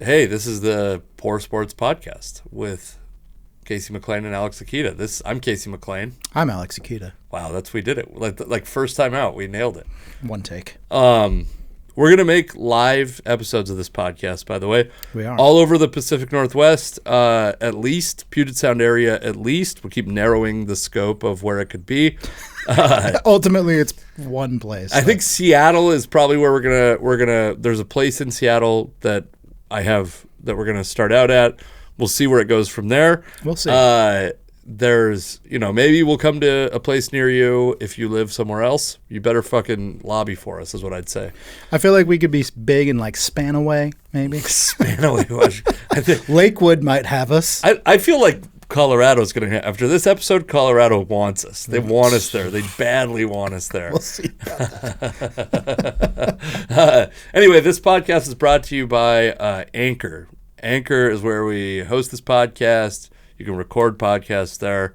Hey, this is the Poor Sports Podcast with Casey McLean and Alex Akita. I'm Casey McLean. I'm Alex Akita. Wow, we did it. Like first time out, we nailed it. One take. We're going to make live episodes of this podcast, by the way. We are. All over the Pacific Northwest, at least, Puget Sound area at least. We'll keep narrowing the scope of where it could be. Ultimately, it's one place. I think Seattle is probably where we're gonna. There's a place in Seattle that we're gonna start out at. We'll see where it goes from there. We'll see. There's, maybe we'll come to a place near you. If you live somewhere else, you better fucking lobby for us, is what I'd say. I feel like we could be big in like Spanaway, maybe. Spanaway. I think Lakewood might have us. I feel like Colorado's going to, after this episode, Colorado wants us. They want us there. They badly want us there. We'll see about that. Anyway, this podcast is brought to you by Anchor. Anchor is where we host this podcast. You can record podcasts there.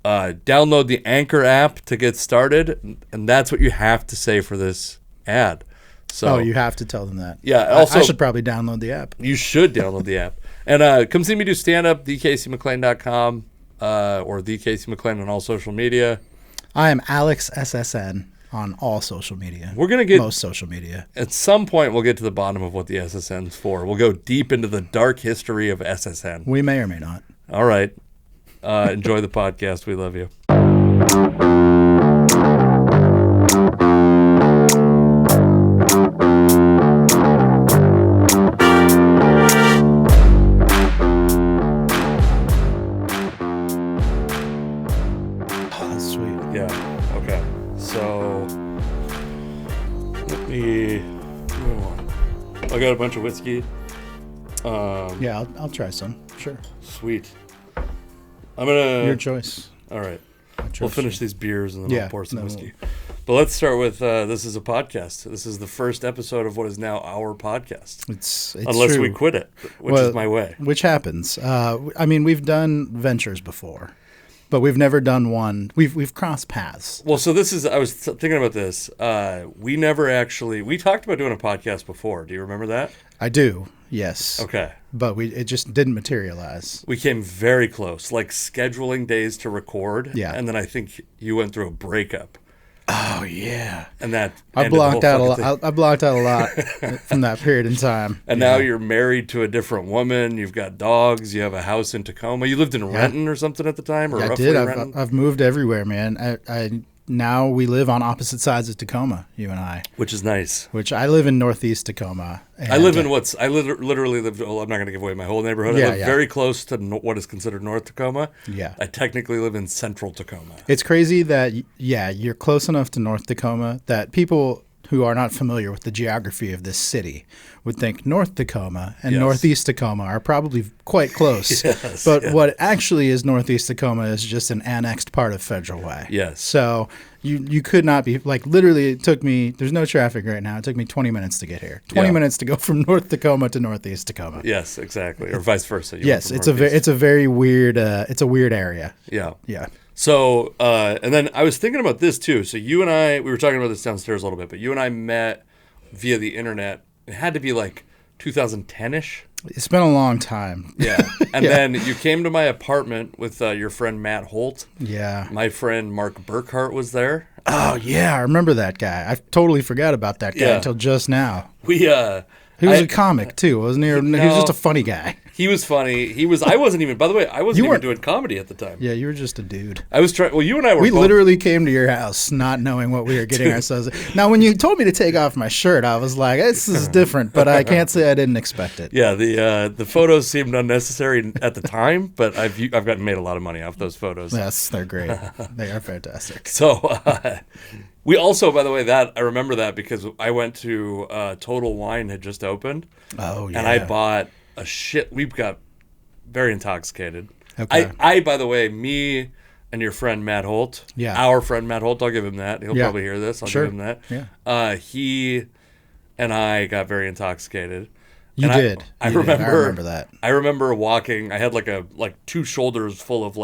Download the Anchor app to get started, and that's what you have to say for this ad. So, you have to tell them that. Yeah. Also, I should probably download the app. You should download the app. And come see me do stand-up, thecaseyMcLean.com, or thecaseyMcLean on all social media. I am Alex SSN on all social media. We're going to get... most social media. At some point, we'll get to the bottom of what the SSN's for. We'll go deep into the dark history of SSN. We may or may not. All right. Enjoy the podcast. We love you. I got a bunch of whiskey. Yeah, I'll try some. Sure. Sweet. I'm gonna. Your choice. All right. We'll finish these beers and then I'll pour some whiskey. We'll... But let's start with this is a podcast. This is the first episode of what is now our podcast. It's unless true. We quit it, which is my way. Which happens. I mean, we've done ventures before. But we've never done one. We've crossed paths. Well, so I was thinking about this. We talked about doing a podcast before. Do you remember that? I do, yes. Okay. But it just didn't materialize. We came very close, like scheduling days to record. Yeah. And then I think you went through a breakup. Oh, yeah. And that I blocked out a lot. I blocked out a lot from that period in time. And now you're married to a different woman. You've got dogs. You have a house in Tacoma. You lived in Renton or something at the time? Or I did. I've moved everywhere, man. Now we live on opposite sides of Tacoma, you and I. Which is nice. Which I live in Northeast Tacoma. I live in literally lived, I'm not going to give away my whole neighborhood. I live very close to what is considered North Tacoma. Yeah. I technically live in Central Tacoma. It's crazy that, you're close enough to North Tacoma that people who are not familiar with the geography of this city would think North Tacoma and Northeast Tacoma are probably quite close. But what actually is Northeast Tacoma is just an annexed part of Federal Way. Yes. So you could not be, literally it took me, there's no traffic right now. It took me 20 minutes to get here. 20 minutes to go from North Tacoma to Northeast Tacoma. Yes, exactly. Or vice versa. Yes, it's a very weird, it's a weird area. Yeah. Yeah. So, and then I was thinking about this too. So you and I, we were talking about this downstairs a little bit, but you and I met via the internet. It had to be like 2010-ish. It's been a long time. Yeah. And then you came to my apartment with your friend Matt Holt. Yeah. My friend Mark Burkhart was there. Oh, yeah. I remember that guy. I totally forgot about that guy until just now. He was a comic too, wasn't he? He was just a funny guy. He was funny. I wasn't even, by the way, I wasn't even doing comedy at the time. Yeah, you were just a dude. I was trying, well, you and I were We literally came to your house not knowing what we were getting ourselves in. Now, when you told me to take off my shirt, I was like, this is different, but I can't say I didn't expect it. Yeah, the photos seemed unnecessary at the time, but I've gotten made a lot of money off those photos. Yes, they're great. They are fantastic. So, we also, by the way, I remember that because I went to Total Wine had just opened. Oh, yeah. And I bought a shit. We got very intoxicated. Okay. I, by the way, me and your friend Matt Holt. Yeah. Our friend Matt Holt. I'll give him that. He'll probably hear this. I'll give him that. Yeah. He and I got very intoxicated. You did. I remember that. I remember walking. I had like two shoulders full of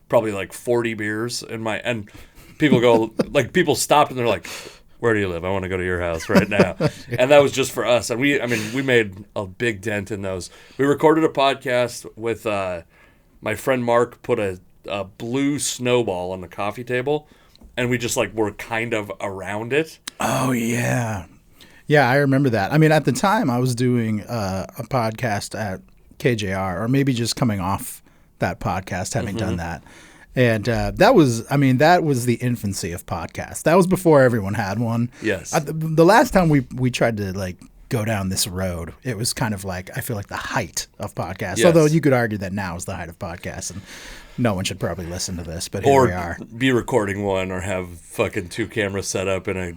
probably 40 beers in my, and people go, people stopped and they're like, where do you live? I want to go to your house right now. And that was just for us. And we made a big dent in those. We recorded a podcast with my friend Mark put a blue snowball on the coffee table, and we just like were kind of around it. Oh, yeah. Yeah, I remember that. I mean, at the time, I was doing a podcast at KJR, or maybe just coming off that podcast, having done that. And that was the infancy of podcasts. That was before everyone had one. Yes. The last time we tried to like go down this road, it was kind of like, I feel like the height of podcasts. Yes. Although you could argue that now is the height of podcasts, and no one should probably listen to this, but here we are. Or be recording one, or have fucking 2 cameras set up in a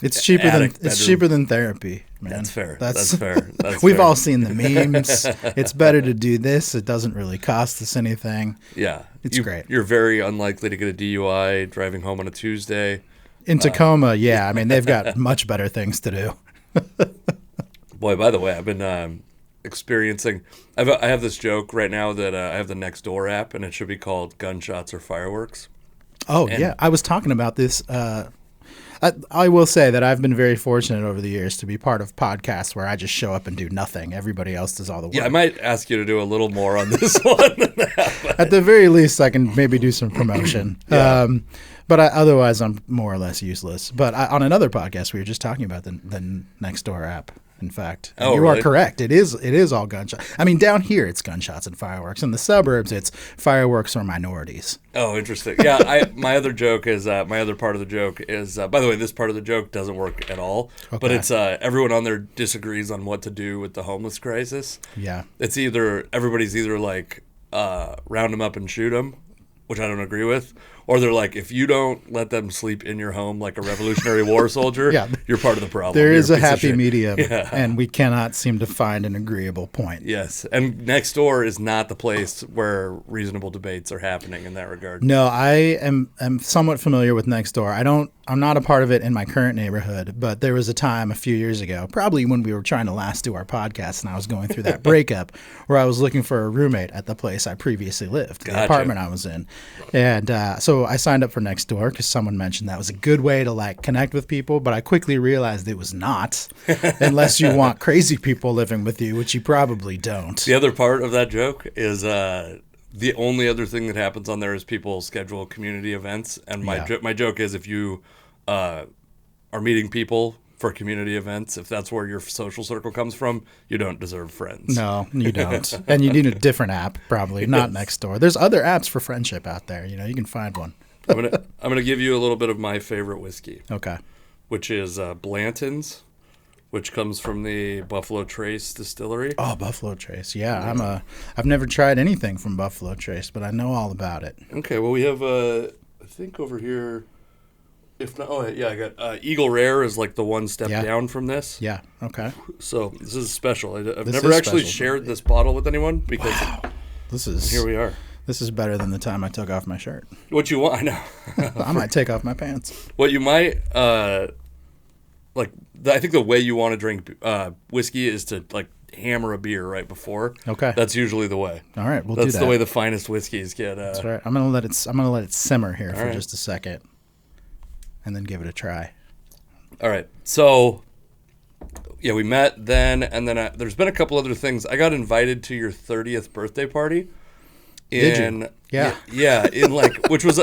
It's cheaper than therapy, man. That's fair. That's fair. We've all seen the memes. It's better to do this. It doesn't really cost us anything. Yeah. It's great. You're very unlikely to get a DUI driving home on a Tuesday. In Tacoma, yeah. I mean, they've got much better things to do. Boy, by the way, I've been experiencing... I have this joke right now that I have the Nextdoor app, and it should be called Gunshots or Fireworks. Oh, yeah. I was talking about this... I will say that I've been very fortunate over the years to be part of podcasts where I just show up and do nothing. Everybody else does all the work. Yeah, I might ask you to do a little more on this one. At the very least, I can maybe do some promotion. Yeah. But otherwise, I'm more or less useless. But on another podcast, we were just talking about the Nextdoor app. In fact, you really? Are correct. It is all gunshots. I mean, down here it's gunshots and fireworks. In the suburbs, it's fireworks or minorities. Oh, interesting. Yeah, my other joke is my other part of the joke is. By the way, this part of the joke doesn't work at all. Okay. But it's everyone on there disagrees on what to do with the homeless crisis. Yeah, it's everybody's either like round them up and shoot them, which I don't agree with. Or they're like, if you don't let them sleep in your home like a Revolutionary War soldier, you're part of the problem. There is a happy medium, and we cannot seem to find an agreeable point. Yes, and Nextdoor is not the place where reasonable debates are happening in that regard. No, I am somewhat familiar with Nextdoor. I'm not a part of it in my current neighborhood, but there was a time a few years ago, probably when we were trying to last do our podcast, and I was going through that breakup, where I was looking for a roommate at the place I previously lived, the apartment I was in, and so I signed up for Nextdoor because someone mentioned that was a good way to like connect with people, but I quickly realized it was not, unless you want crazy people living with you, which you probably don't. The other part of that joke is the only other thing that happens on there is people schedule community events, and my joke is if you are meeting people for community events, if that's where your social circle comes from, you don't deserve friends. No, you don't. And you need a different app, probably, not Nextdoor. There's other apps for friendship out there. You can find one. I'm gonna give you a little bit of my favorite whiskey. Okay. Which is Blanton's, which comes from the Buffalo Trace distillery. Oh, Buffalo Trace. Yeah, I've never tried anything from Buffalo Trace, but I know all about it. Okay, well we have I think over here. If not, I got Eagle Rare is like the one step down from this. Yeah. Okay. So this is special. I've never actually shared this bottle with anyone because here we are. This is better than the time I took off my shirt. What you want? I know. I might take off my pants. What you might I think the way you want to drink whiskey is to like hammer a beer right before. Okay. That's usually the way. All right, we'll do that. That's the way the finest whiskeys get. That's right. I'm gonna let it simmer here for just a second, and then give it a try. All right. So, we met then, and then there's been a couple other things. I got invited to your 30th birthday party. Did you? Yeah. Yeah, which was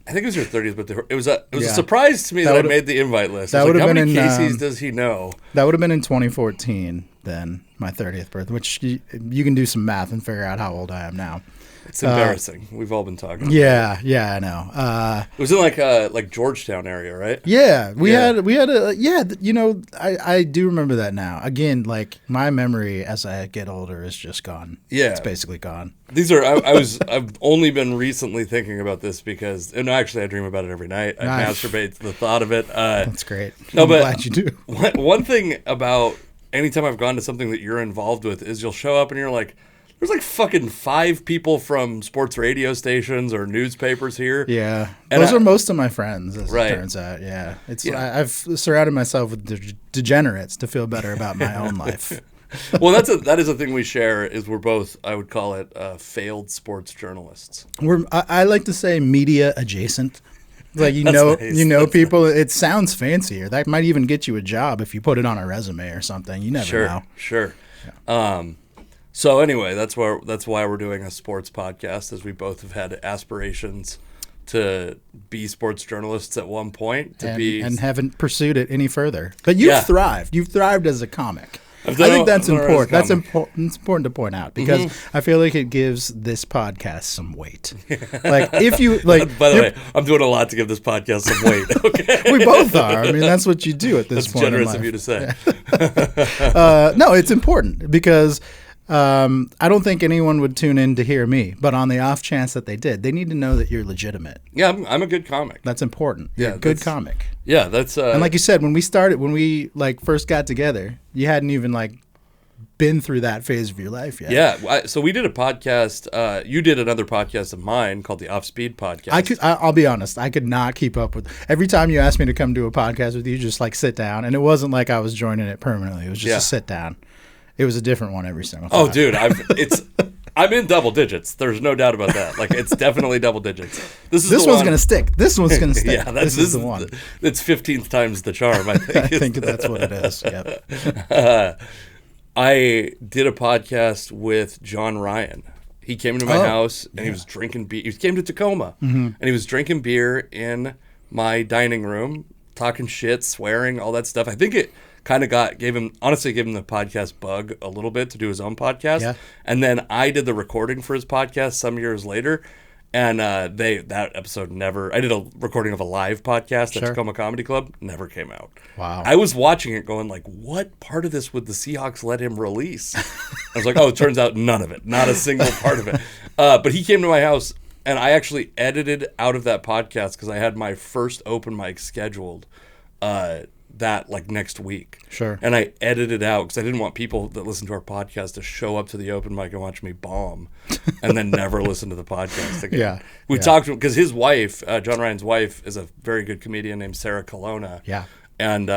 I think it was your 30th birthday. It was a surprise to me that I made the invite list. That would have been in Casey's does he know? That would have been in 2014 then, my 30th birthday, which you can do some math and figure out how old I am now. It's embarrassing. We've all been talking about it. Yeah, I know. It was in like Georgetown area, right? Yeah, we had I do remember that now. Again, like my memory as I get older is just gone. Yeah. It's basically gone. These are I've only been recently thinking about this because actually I dream about it every night. I masturbate to the thought of it. That's great. I'm glad you do. One thing about anytime I've gone to something that you're involved with is you'll show up and you're like, there's like fucking 5 people from sports radio stations or newspapers here. Yeah. And those are most of my friends, as it turns out. Yeah. I've surrounded myself with degenerates to feel better about my own life. Well, that is a thing we share is we're both, I would call it, failed sports journalists. I like to say media adjacent. It's like Nice. you know people. It sounds fancier. That might even get you a job if you put it on a resume or something. You never know. Sure. So anyway, that's why we're doing a sports podcast, as we both have had aspirations to be sports journalists at one point, and haven't pursued it any further. But you've thrived. You've thrived as a comic. I think that's important. That's important. It's important to point out because I feel like it gives this podcast some weight. Like if you like. By the way, I'm doing a lot to give this podcast some weight. Okay, we both are. I mean, that's what you do at this point. That's generous of you to say. No, it's important because I don't think anyone would tune in to hear me. But on the off chance that they did, they need to know that you're legitimate. Yeah, I'm a good comic. That's important. You're a good comic. Yeah, that's. And like you said, when we like first got together, you hadn't even like been through that phase of your life yet. Yeah, so we did a podcast. You did another podcast of mine called the Off Speed Podcast. I'll be honest, I could not keep up with. Every time you asked me to come do a podcast with you, just like sit down, and it wasn't like I was joining it permanently. It was just a sit down. It was a different one every single time. Oh, dude, I'm in double digits. There's no doubt about that. Like, it's definitely double digits. This one's gonna stick. This one's gonna stick. Yeah, this is the one. It's 15th times the charm, I think. I think that's what it is. Yep. I did a podcast with John Ryan. He came into my house and he was drinking beer. He came to Tacoma and he was drinking beer in my dining room, talking shit, swearing, all that stuff. I think it kind of gave him the podcast bug a little bit to do his own podcast. Yeah. And then I did the recording for his podcast some years later. And that episode I did a recording of a live podcast at Tacoma Comedy Club, never came out. Wow. I was watching it going like, what part of this would the Seahawks let him release? I was like, oh, it turns out none of it. Not a single part of it. But he came to my house, and I actually edited out of that podcast because I had my first open mic scheduled that like next week. Sure. And I edited out because I didn't want people that listen to our podcast to show up to the open mic and watch me bomb and then never listen to the podcast again. Yeah. We talked because his wife, John Ryan's wife, is a very good comedian named Sarah Colonna. Yeah. And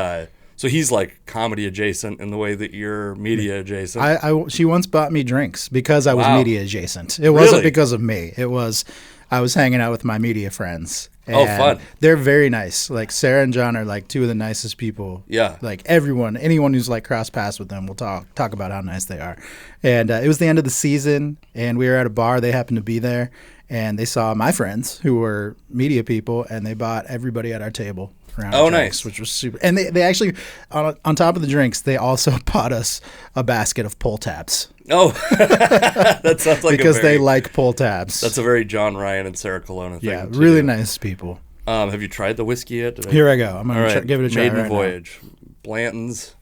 so he's like comedy adjacent in the way that you're media adjacent. She once bought me drinks because I was media adjacent. It wasn't because of me. It was I was hanging out with my media friends. And fun. They're very nice. Like Sarah and John are like two of the nicest people. Yeah. Like anyone who's like cross paths with them will talk about how nice they are. And it was the end of the season and we were at a bar. They happened to be there and they saw my friends who were media people and they bought everybody at our table. Drinks, nice. Which was super. And they actually, on top of the drinks, they also bought us a basket of pull tabs. Oh, that sounds like because they like pull tabs. That's a very John Ryan and Sarah Colonna thing. Yeah, really nice people. Have you tried the whiskey yet? Here I go. I'm going to give it a try. Maiden Voyage. Blanton's.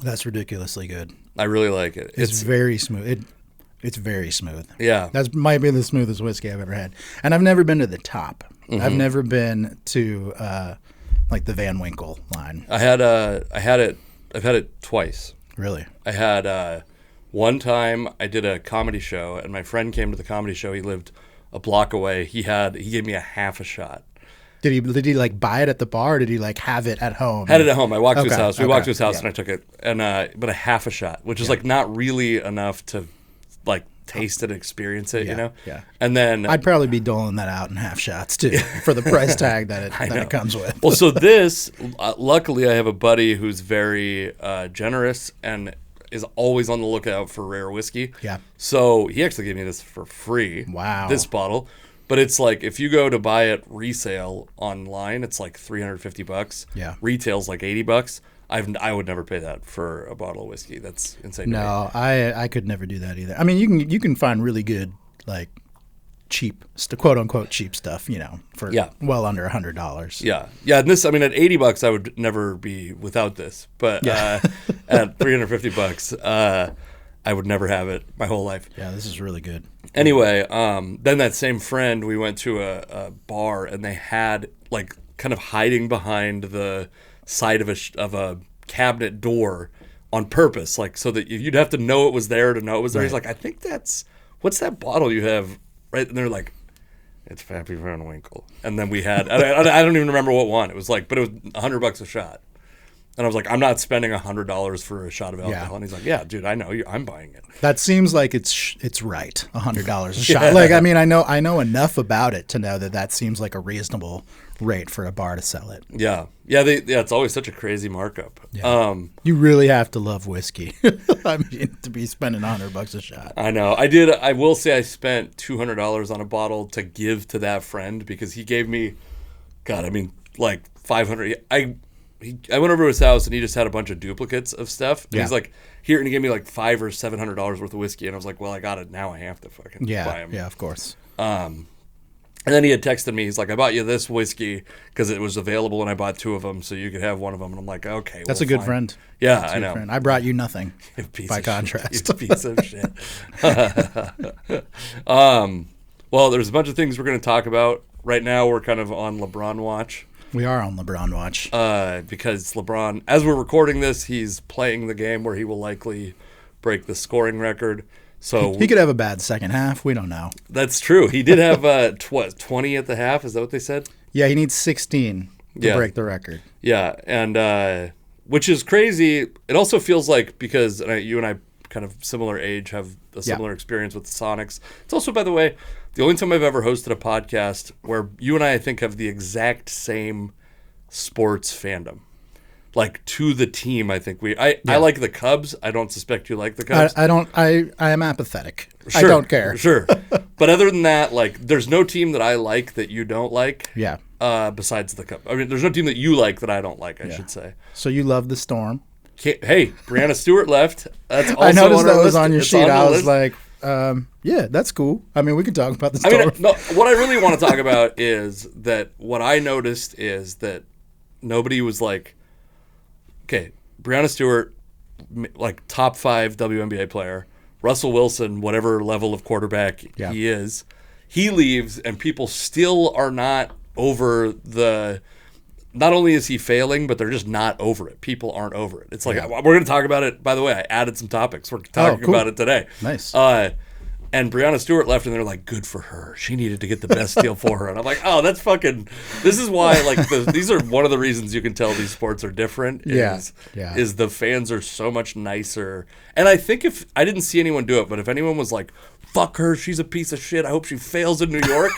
That's ridiculously good. I really like it. It's very smooth. It's very smooth. Yeah. That might be the smoothest whiskey I've ever had. And I've never been to the top. Mm-hmm. I've never been to like the Van Winkle line. I've had it twice. Really? I had one time I did a comedy show and my friend came to the comedy show. He lived a block away. He gave me a half a shot. Did he like buy it at the bar or did he like have it at home? Had it at home. I walked to his house. We walked to his house and I took it. And but a half a shot, which is like not really enough to like taste it, experience it, you know? Yeah. And then I'd probably be doling that out in half shots too for the price tag that it comes with. Well, so this, luckily I have a buddy who's very generous and is always on the lookout for rare whiskey. Yeah. So he actually gave me this for free. Wow. This bottle. But it's like if you go to buy it resale online, it's like $350. Yeah. Retail's like $80. I would never pay that for a bottle of whiskey. That's insane. No, I could never do that either. I mean, you can find really good like cheap, quote unquote cheap stuff, you know, for well under $100. Yeah, yeah. And this, I mean, at $80, I would never be without this. But at $350, I would never have it my whole life. Yeah, this is really good. Anyway, then that same friend, we went to a bar and they had like kind of hiding behind the side of a cabinet door on purpose, like so that you'd have to know it was there to know it was there. Right. He's like, I think what's that bottle you have? Right, and they're like, it's Pappy Van Winkle. And then we had, I don't even remember what one. It was like, but it was $100 a shot. And I was like, I'm not spending $100 for a shot of alcohol. Yeah. And he's like, yeah, dude, I know you. I'm buying it. That seems like it's right. $100 a shot. Like, I mean, I know enough about it to know that seems like a reasonable rate for a bar to sell it. Yeah. Yeah. It's always such a crazy markup. Yeah. You really have to love whiskey. I mean, to be spending $100 a shot. I know. I will say I spent $200 on a bottle to give to that friend because he gave me, God, I mean, like 500. I went over to his house and he just had a bunch of duplicates of stuff. And he's like, here, and he gave me like $500 or $700 worth of whiskey. And I was like, well, I got it. Now I have to fucking buy him. Yeah, of course. And then he had texted me. He's like, I bought you this whiskey because it was available and I bought 2 of them so you could have one of them. And I'm like, okay. That's a good friend. Yeah, I know. Friend. I brought you nothing by contrast. You piece of shit. Well, there's a bunch of things we're going to talk about. Right now, we're kind of on LeBron watch. We are on LeBron watch. Because LeBron, as we're recording this, he's playing the game where he will likely break the scoring record. So he could have a bad second half. We don't know. That's true. He did have 20 at the half. Is that what they said? Yeah, he needs 16 to break the record. Yeah, and which is crazy. It also feels like because you and I kind of similar age, have a similar experience with the Sonics. It's also, by the way, the only time I've ever hosted a podcast where you and I think, have the exact same sports fandom. Like, to the team, I think I like the Cubs. I don't suspect you like the Cubs. I am apathetic. Sure, I don't care. Sure. But other than that, like, there's no team that I like that you don't like. Yeah. Besides the Cubs. I mean, there's no team that you like that I don't like, I should say. So you love the Storm. Hey, Breanna Stewart left. That's also I noticed that was list. on your It's sheet. on I was list. like, yeah, that's cool. I mean, we can talk about the Storm. I mean, no, what I really want to talk about is that what I noticed is that nobody was like, okay, Breanna Stewart, like top 5 WNBA player. Russell Wilson, whatever level of quarterback he is, he leaves and people still are not over the... Not only is he failing, but they're just not over it. People aren't over it. It's like, we're going to talk about it. By the way, I added some topics. We're talking about it today. Nice. And Breanna Stewart left, and they're like, good for her. She needed to get the best deal for her. And I'm like, oh, that's fucking... This is why, like, these are one of the reasons you can tell these sports are different. Is the fans are so much nicer. And I think if... I didn't see anyone do it, but if anyone was like, fuck her, she's a piece of shit, I hope she fails in New York...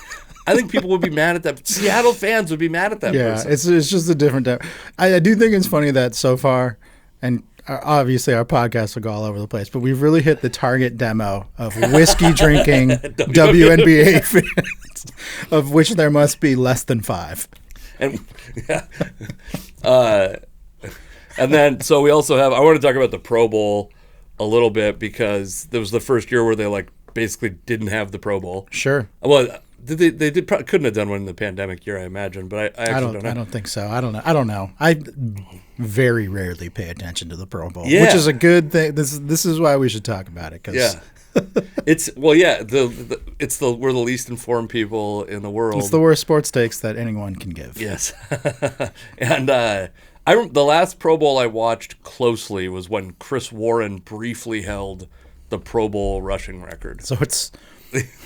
I think people would be mad at that. Seattle fans would be mad at that person. It's just a different time. I do think it's funny that so far, and obviously our podcast will go all over the place, but we've really hit the target demo of whiskey drinking WNBA fans, of which there must be less than 5. And and then, so we also have, I want to talk about the Pro Bowl a little bit because there was the first year where they like basically didn't have the Pro Bowl. Sure. Well, they couldn't have done one in the pandemic year, I imagine, but I actually don't know. I don't think so. I don't know. I very rarely pay attention to the Pro Bowl, which is a good thing. This is why we should talk about it. It's we're the least informed people in the world. It's the worst sports takes that anyone can give. Yes. And the last Pro Bowl I watched closely was when Chris Warren briefly held the Pro Bowl rushing record. So it's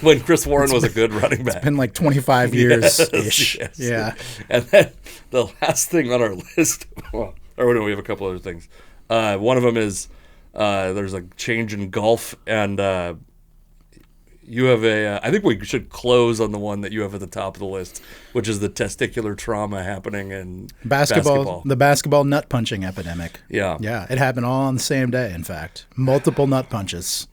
when Chris Warren was a good running back. It's been like 25 years-ish. Yes. Yeah. And then the last thing on our list, we have a couple other things. One of them is there's a change in golf, and you have I think we should close on the one that you have at the top of the list, which is the testicular trauma happening in basketball. The basketball nut punching epidemic. Yeah. Yeah. It happened all on the same day, in fact. Multiple nut punches.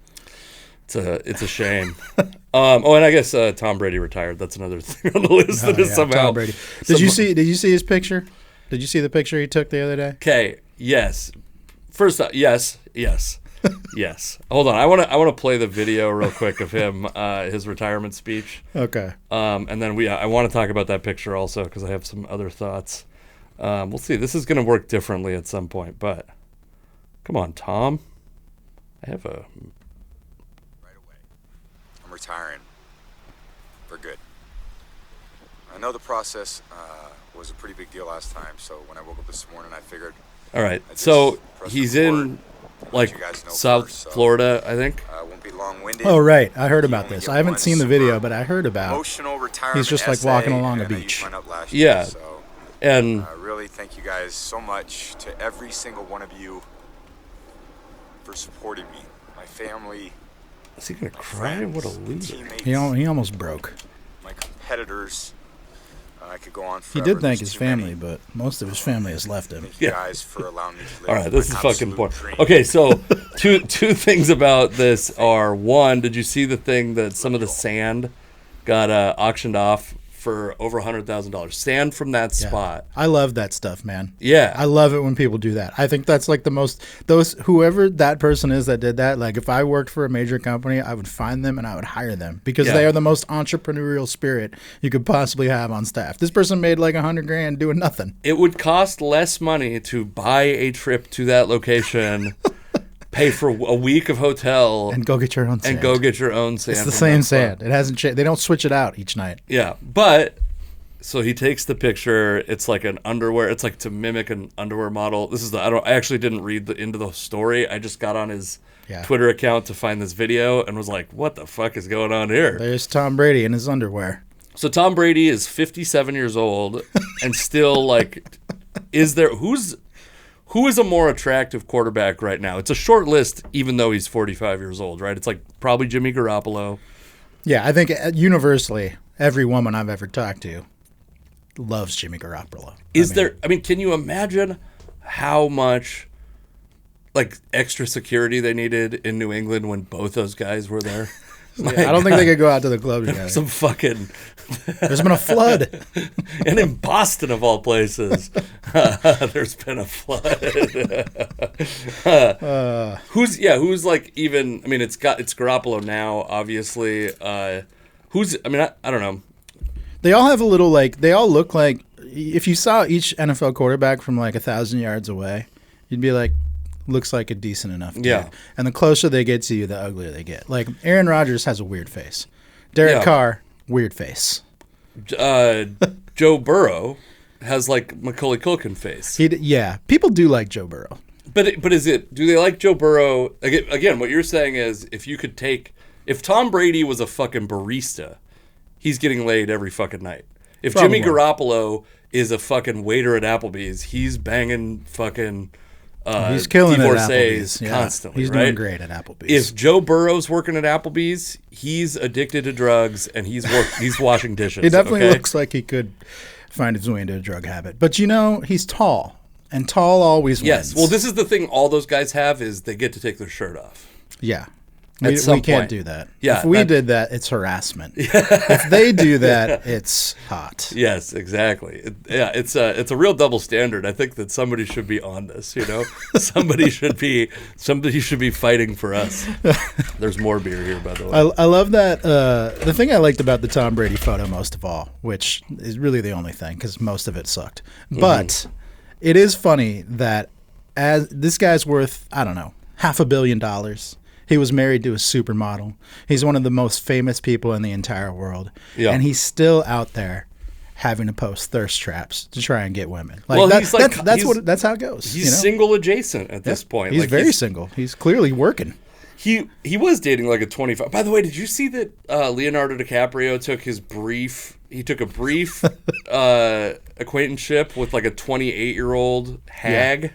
It's a shame. And I guess Tom Brady retired. That's another thing on the list that is somehow. Tom Brady. Did you see his picture? Did you see the picture he took the other day? Okay. Yes. First off, yes. Yes. Hold on. I want to play the video real quick of him, his retirement speech. Okay. And then I want to talk about that picture also because I have some other thoughts. We'll see. This is going to work differently at some point, but come on, Tom. I have a. Retiring for good. I know the process was a pretty big deal last time, so when I woke up this morning, I figured. All right, so he's in like South Florida, I think. Won't be long-winded. Oh right, I heard about this. I haven't seen the video, but I heard about. Emotional retirement. He's just like walking along a beach. Yeah. So And really thank you guys so much to every single one of you for supporting me, my family. is he gonna cry? What a loser! He almost broke. My competitors. I could go on He forever. did thank There's his too family, many. but most of his family has left him. Thank you guys for allowing me to live All right, this my is fucking absolute important. dream. Okay, so two things about this are, one, did you see the thing that some of the sand got auctioned off for over $100,000? Sand from that spot. I love that stuff, man. Yeah. I love it when people do that. I think that's like the most, whoever that person is that did that, like if I worked for a major company, I would find them and I would hire them because they are the most entrepreneurial spirit you could possibly have on staff. This person made like $100,000 doing nothing. It would cost less money to buy a trip to that location, pay for a week of hotel, And go get your own sand. and go get your own sand. It's the from same that spot. sand. It hasn't changed. They don't switch it out each night. Yeah, but so he takes the picture. It's like an underwear. It's like to mimic an underwear model. This is I actually didn't read into the story. I just got on his Twitter account to find this video and was like, "What the fuck is going on here?" There's Tom Brady in his underwear. So Tom Brady is 57 years old and still like, who is a more attractive quarterback right now? It's a short list, even though he's 45 years old, right? It's like probably Jimmy Garoppolo. Yeah, I think universally, every woman I've ever talked to loves Jimmy Garoppolo. Can you imagine how much like extra security they needed in New England when both those guys were there? Like, I don't think they could go out to the club together. Some fucking... There's been a flood. And in Boston, of all places, there's been a flood. Who's like even... I mean, it's Garoppolo now, obviously. I don't know. They all have a little, like... They all look like... If you saw each NFL quarterback from like 1,000 yards away, you'd be like... Looks like a decent enough dude. Yeah. And the closer they get to you, the uglier they get. Like, Aaron Rodgers has a weird face. Derek Carr, weird face. Joe Burrow has like Macaulay Culkin face. People do like Joe Burrow. But do they like Joe Burrow? Again, what you're saying is if Tom Brady was a fucking barista, he's getting laid every fucking night. If Probably. Jimmy Garoppolo is a fucking waiter at Applebee's, he's banging fucking he's killing it at divorcees Applebee's. constantly. He's right? doing great at Applebee's. If Joe Burrow's working at Applebee's, he's addicted to drugs and he's washing dishes. He definitely looks like he could find his way into a drug habit. But he's tall, and tall always wins. Yes. Well, this is the thing all those guys have is they get to take their shirt off. Yeah. At We some can't point. do that. Yeah, if we did that, it's harassment. If they do that, it's hot. Yes, exactly. It's a real double standard. I think that somebody should be on this. Somebody should be fighting for us. There's more beer here, by the way. I love that. The thing I liked about the Tom Brady photo most of all, which is really the only thing because most of it sucked, but it is funny that as this guy's worth, I don't know, $500 million. He was married to a supermodel. He's one of the most famous people in the entire world. Yeah. And he's still out there having to post thirst traps to try and get women. That's how it goes. He's single adjacent at this point. He's very single. He's clearly working. He was dating like a 25. By the way, did you see that Leonardo DiCaprio took a brief acquaintanceship with like a 28-year-old hag?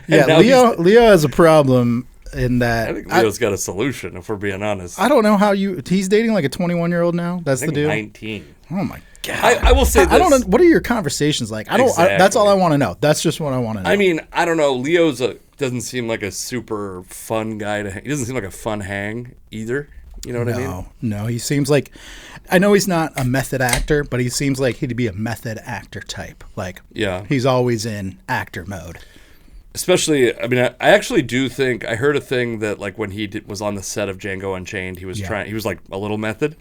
Leo has a problem. In that, I think Leo's got a solution. If we're being honest, I don't know how he's dating like a 21-year-old now. That's the deal. 19. Oh my god! I will say this. I don't know. What are your conversations like? That's all I want to know. That's just what I want to know. I mean, I don't know. Leo's doesn't seem like a super fun guy to hang. He doesn't seem like a fun hang either. You know what I mean? No. He seems like, I know he's not a method actor, but he seems like he'd be a method actor type. Like, he's always in actor mode. Especially, I mean, I actually do think I heard a thing that like when he was on the set of Django Unchained, he was like a little method,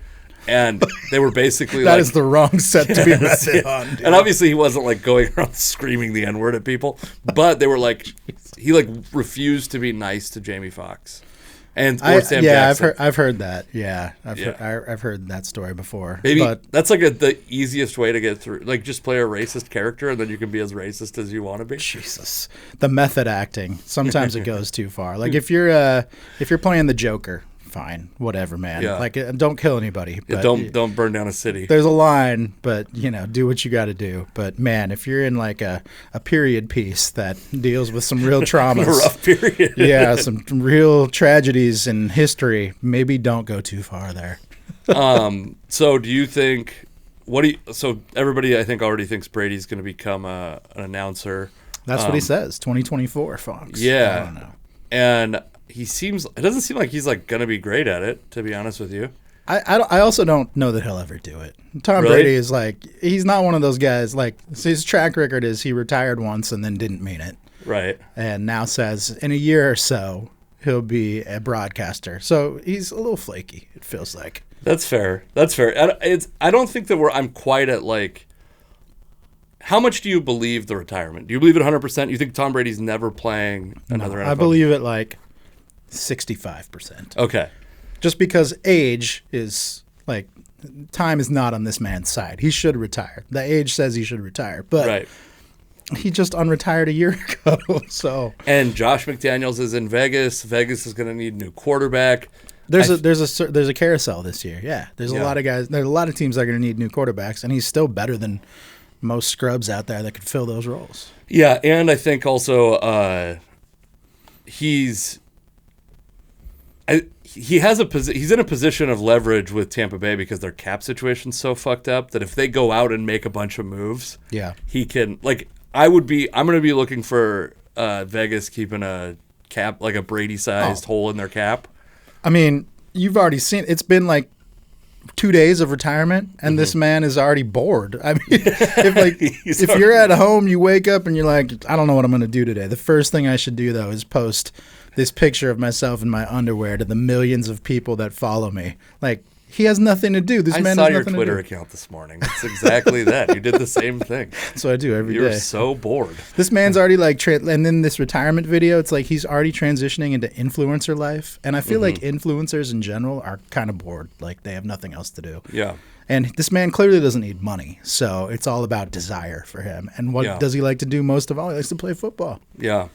and they were basically that is the wrong set to be method on. Dude. And obviously, he wasn't like going around screaming the N-word at people, but they were like he like refused to be nice to Jamie Foxx. And Sam Jackson. I've heard that. Yeah, I've heard that story before. Maybe but that's like the easiest way to get through. Like, just play a racist character, and then you can be as racist as you want to be. Jesus, the method acting. Sometimes it goes too far. Like if you're playing the Joker fine, whatever, man. Yeah. Like, don't kill anybody. Yeah, But don't burn down a city. there's a line, but do what you got to do. But man, if you're in like a period piece that deals with some real traumas, A rough period. yeah, some real tragedies in history, maybe don't go too far there. So do you think? So everybody, I think, already thinks Brady's going to become an announcer. That's what he says. 2024, Fox. Yeah. I don't know. And it doesn't seem like he's like going to be great at it, to be honest with you. I also don't know that he'll ever do it. Tom Really? Brady is like, he's not one of those guys. Like, his track record is he retired once and then didn't mean it. Right. And now says in a year or so, he'll be a broadcaster. So he's a little flaky, it feels like. That's fair. I don't think that I'm quite at like, how much do you believe the retirement? Do you believe it 100%? You think Tom Brady's never playing another NFL? I believe it like 65%. Okay. Just because age is like, time is not on this man's side. He should retire. The age says he should retire. But Right. he just unretired a year ago. So And Josh McDaniels is in Vegas. Vegas is going to need a new quarterback. there's a carousel this year. Yeah. There's a Yeah. lot of guys. There's a lot of teams that are going to need new quarterbacks, and he's still better than most scrubs out there that could fill those roles. Yeah, and I think also he's in a position of leverage with Tampa Bay because their cap situation's so fucked up that if they go out and make a bunch of moves, Yeah. he can I'm going to be looking for Vegas keeping a cap, like a Brady sized hole in their cap. I mean, you've already seen it's been like 2 days of retirement, and this man is already bored. I mean, if you're at home, you wake up and you're like, I don't know what I'm going to do today. The first thing I should do, though, is post this picture of myself in my underwear to the millions of people that follow me. Like, he has nothing to do. This I man saw has your nothing Twitter to do. account this morning. It's exactly that. You did the same thing. That's what I do every You were day. so bored. This man's already like, and then this retirement video, it's like he's already transitioning into influencer life. And I feel like influencers in general are kind of bored. Like, they have nothing else to do. Yeah. And this man clearly doesn't need money. So it's all about desire for him. And what does he like to do most of all? He likes to play football. Yeah.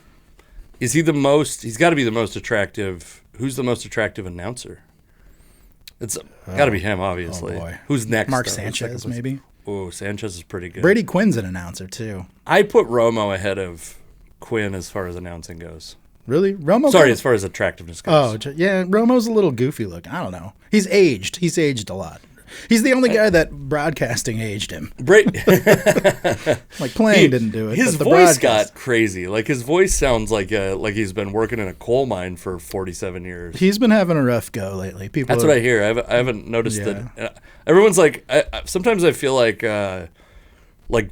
Is he he's got to be the most attractive. Who's the most attractive announcer? It's got to be him, obviously. boy. Who's next? Mark though? Sanchez, maybe. Oh, Sanchez is pretty good. Brady Quinn's an announcer, too. I put Romo ahead of Quinn as far as announcing goes. Really? Romo? Sorry, as far as attractiveness goes. Yeah. Romo's a little goofy looking. I don't know. He's aged. He's aged a lot. He's the only guy that broadcasting aged him. Brady. Like, playing didn't do it. His but the voice broadcast- got crazy. Like, his voice sounds like he's been working in a coal mine for 47 years. He's been having a rough go lately. That's what I hear. I haven't noticed that. Everyone's like, sometimes I feel like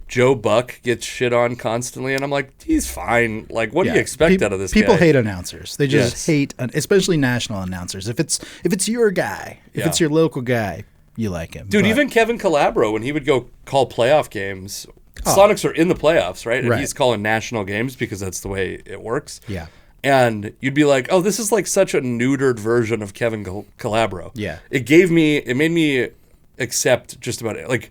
Joe Buck gets shit on constantly, and I'm like, he's fine. Like, what do you expect out of this People guy? hate announcers. They just hate, especially national announcers. If it's your guy, if it's your local guy, you like him. Dude, But- even Kevin Calabro, when he would go call playoff games, Sonics are in the playoffs, right? And he's calling national games because that's the way it works. Yeah. And you'd be like, oh, this is like such a neutered version of Kevin Calabro. Yeah. It made me accept just about it. Like,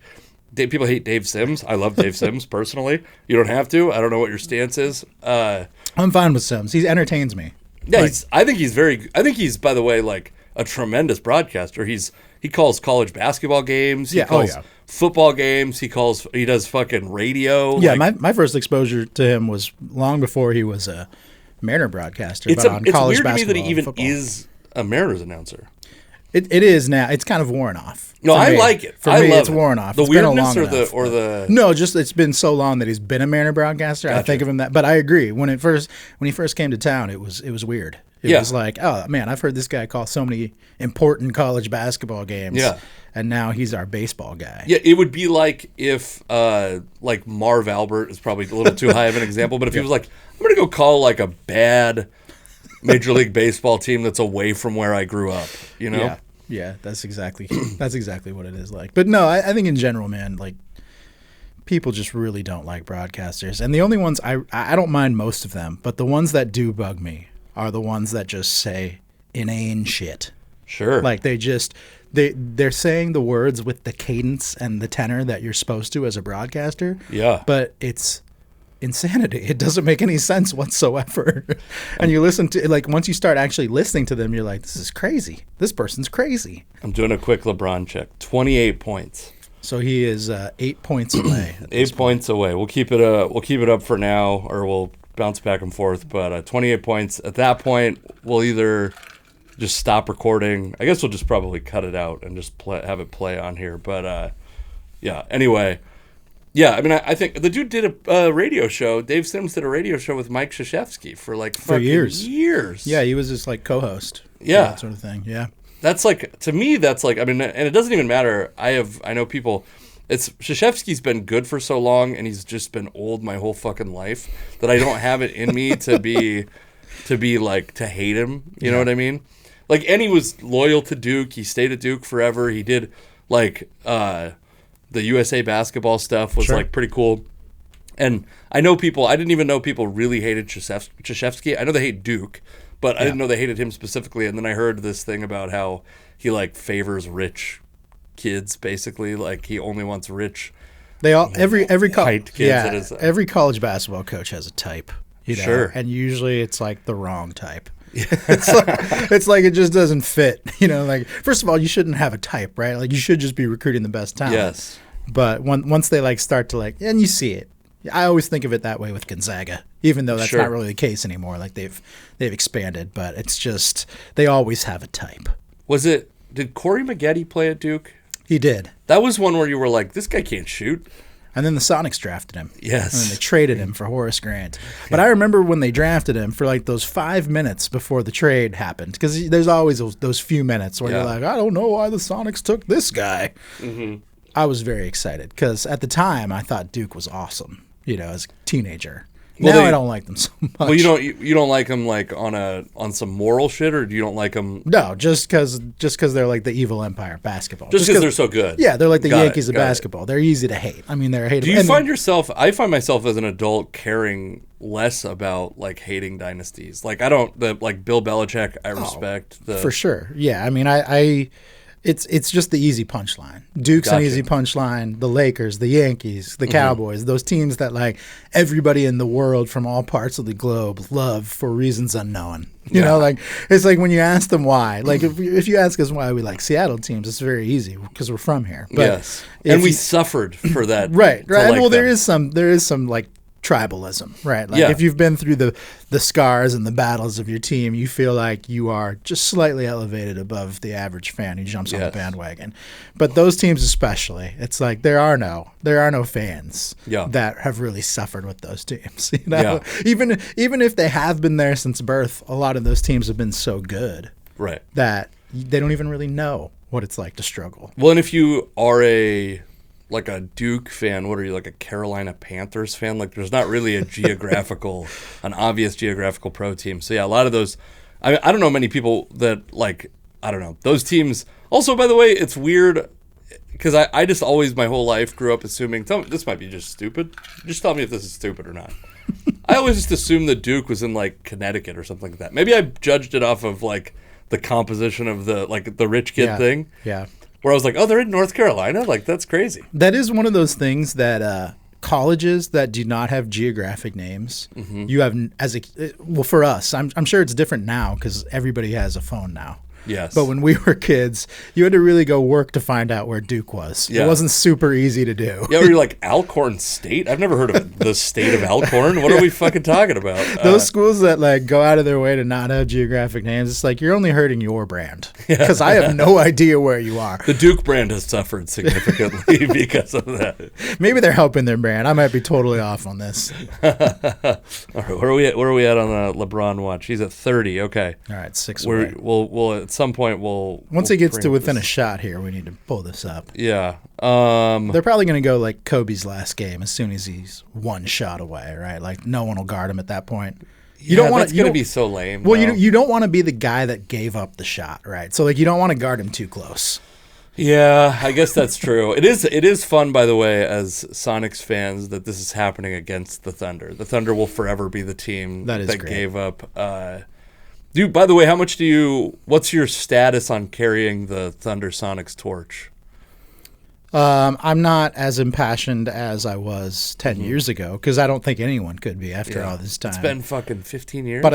people hate Dave Sims. I love Dave Sims personally. You don't have to. I don't know what your stance is. I'm fine with Sims. He entertains me. Yeah, I think he's, by the way, like a tremendous broadcaster. He calls college basketball games. He calls football games. He does fucking radio. Yeah, like, my first exposure to him was long before he was a Mariner broadcaster. It's on college weird to me that he basketball even and football. is a Mariners announcer. It is now. It's kind of worn off. No, For I me. like it. For I me, love it's it. worn off. The It's been a weirdness long or enough, the No, just it's been so long that he's been a Mariner broadcaster. I think of him that. But I agree. When he first came to town, it was weird. It was like, oh man, I've heard this guy call so many important college basketball games. Yeah. And now he's our baseball guy. Yeah, it would be like if like Marv Albert is probably a little too high of an example, but if he was like, I'm gonna go call like a bad Major League Baseball team that's away from where I grew up, you know? Yeah, that's exactly what it is like. But no, I think in general, man, like people just really don't like broadcasters. And the only ones I don't mind most of them, but the ones that do bug me are the ones that just say inane shit. Sure. Like they're saying the words with the cadence and the tenor that you're supposed to as a broadcaster. Yeah. But it's insanity. It doesn't make any sense whatsoever. And you listen to, like, once you start actually listening to them, you're like, this is crazy. This person's crazy. I'm doing a quick LeBron check. 28 points. So he is 8 points away. 8 points away. We'll keep it up for now, or we'll bounce back and forth. But 28 points. At that point, we'll either just stop recording. I guess we'll just probably cut it out and just have it play on here. But yeah. Anyway, yeah. I mean, I think the dude did a radio show. Dave Sims did a radio show with Mike Krzyzewski for like years. Yeah, he was just like co-host. Yeah, that sort of thing. Yeah. That's like, to me, that's like, I mean, and it doesn't even matter. I know people, Krzyzewski's been good for so long, and he's just been old my whole fucking life that I don't have it in me to be like, to hate him. You know what I mean? Like, and he was loyal to Duke. He stayed at Duke forever. He did, like, the USA basketball stuff was, like, pretty cool. And I didn't even know people really hated Krzyzewski. I know they hate Duke. But I didn't know they hated him specifically, and then I heard this thing about how he like favors rich kids, basically. Like he only wants rich. They all every kids. Yeah, every college basketball coach has a type. You know? Sure. And usually it's like the wrong type. It's like it just doesn't fit. You know, like first of all, you shouldn't have a type, right? Like you should just be recruiting the best talent. Yes. But once they like start to like, and you see it. I always think of it that way with Gonzaga, even though that's not really the case anymore. Like they've expanded, but it's just they always have a type. Did Corey Maggette play at Duke? He did. That was one where you were like, this guy can't shoot. And then the Sonics drafted him. Yes. And then they traded him for Horace Grant. But I remember when they drafted him for like those 5 minutes before the trade happened, because there's always those few minutes where you're like, I don't know why the Sonics took this guy. Mm-hmm. I was very excited because at the time I thought Duke was awesome. You know, as a teenager. Now I don't like them so much. Well, you don't like them like on some moral shit, or you don't like them? No, just because they're like the evil empire of basketball. Just because they're so good. Yeah, they're like the Yankees of basketball. They're easy to hate. I mean, they're hateable. Do you find yourself? I find myself as an adult caring less about like hating dynasties. Like I don't like Bill Belichick. I respect for sure. Yeah, I mean, It's just the easy punchline. Duke's an easy punchline. The Lakers, the Yankees, the Cowboys, those teams that like everybody in the world from all parts of the globe love for reasons unknown. You know, like it's like when you ask them why. Like if you ask us why we like Seattle teams, it's very easy because we're from here. But yes, and we suffered for that. Right. Well, there is some like tribalism, right? Like if you've been through the scars and the battles of your team, you feel like you are just slightly elevated above the average fan who jumps on the bandwagon. But those teams especially, it's like there are no fans that have really suffered with those teams. You know? Even if they have been there since birth, a lot of those teams have been so good that they don't even really know what it's like to struggle. Well, and if you are a Duke fan, what are you, like a Carolina Panthers fan? Like there's not really an obvious geographical pro team. So yeah, a lot of those, I don't know many people that like, I don't know, those teams. Also, by the way, it's weird because I just always my whole life grew up assuming, this might be just stupid. Just tell me if this is stupid or not. I always just assumed that Duke was in like Connecticut or something like that. Maybe I judged it off of like the composition of the rich kid thing. Yeah. Where I was like, oh, they're in North Carolina? Like, that's crazy. That is one of those things that colleges that do not have geographic names, you have for us, I'm sure it's different now because everybody has a phone now. Yes. But when we were kids, you had to really go work to find out where Duke was. Yeah. It wasn't super easy to do. Yeah, or you're like, Alcorn State? I've never heard of the state of Alcorn. What are we fucking talking about? Those schools that like go out of their way to not have geographic names, it's like you're only hurting your brand because I have no idea where you are. The Duke brand has suffered significantly because of that. Maybe they're helping their brand. I might be totally off on this. All right, where are we at on the LeBron watch? He's at 30. Okay. All right, 6 away. We'll at some point once he gets to within a shot here, we need to pull this up. Yeah. They're probably going to go like Kobe's last game as soon as he's one shot away, right? Like no one will guard him at that point. You don't want. That's going to be so lame. Well, you don't want to be the guy that gave up the shot, right? So like you don't want to guard him too close. Yeah, I guess that's true. It is fun, by the way, as Sonics fans, that this is happening against the Thunder. The Thunder will forever be the team that gave up. Dude, by the way, what's your status on carrying the Thunder Sonics torch? I'm not as impassioned as I was 10 years ago because I don't think anyone could be after all this time. It's been fucking 15 years. But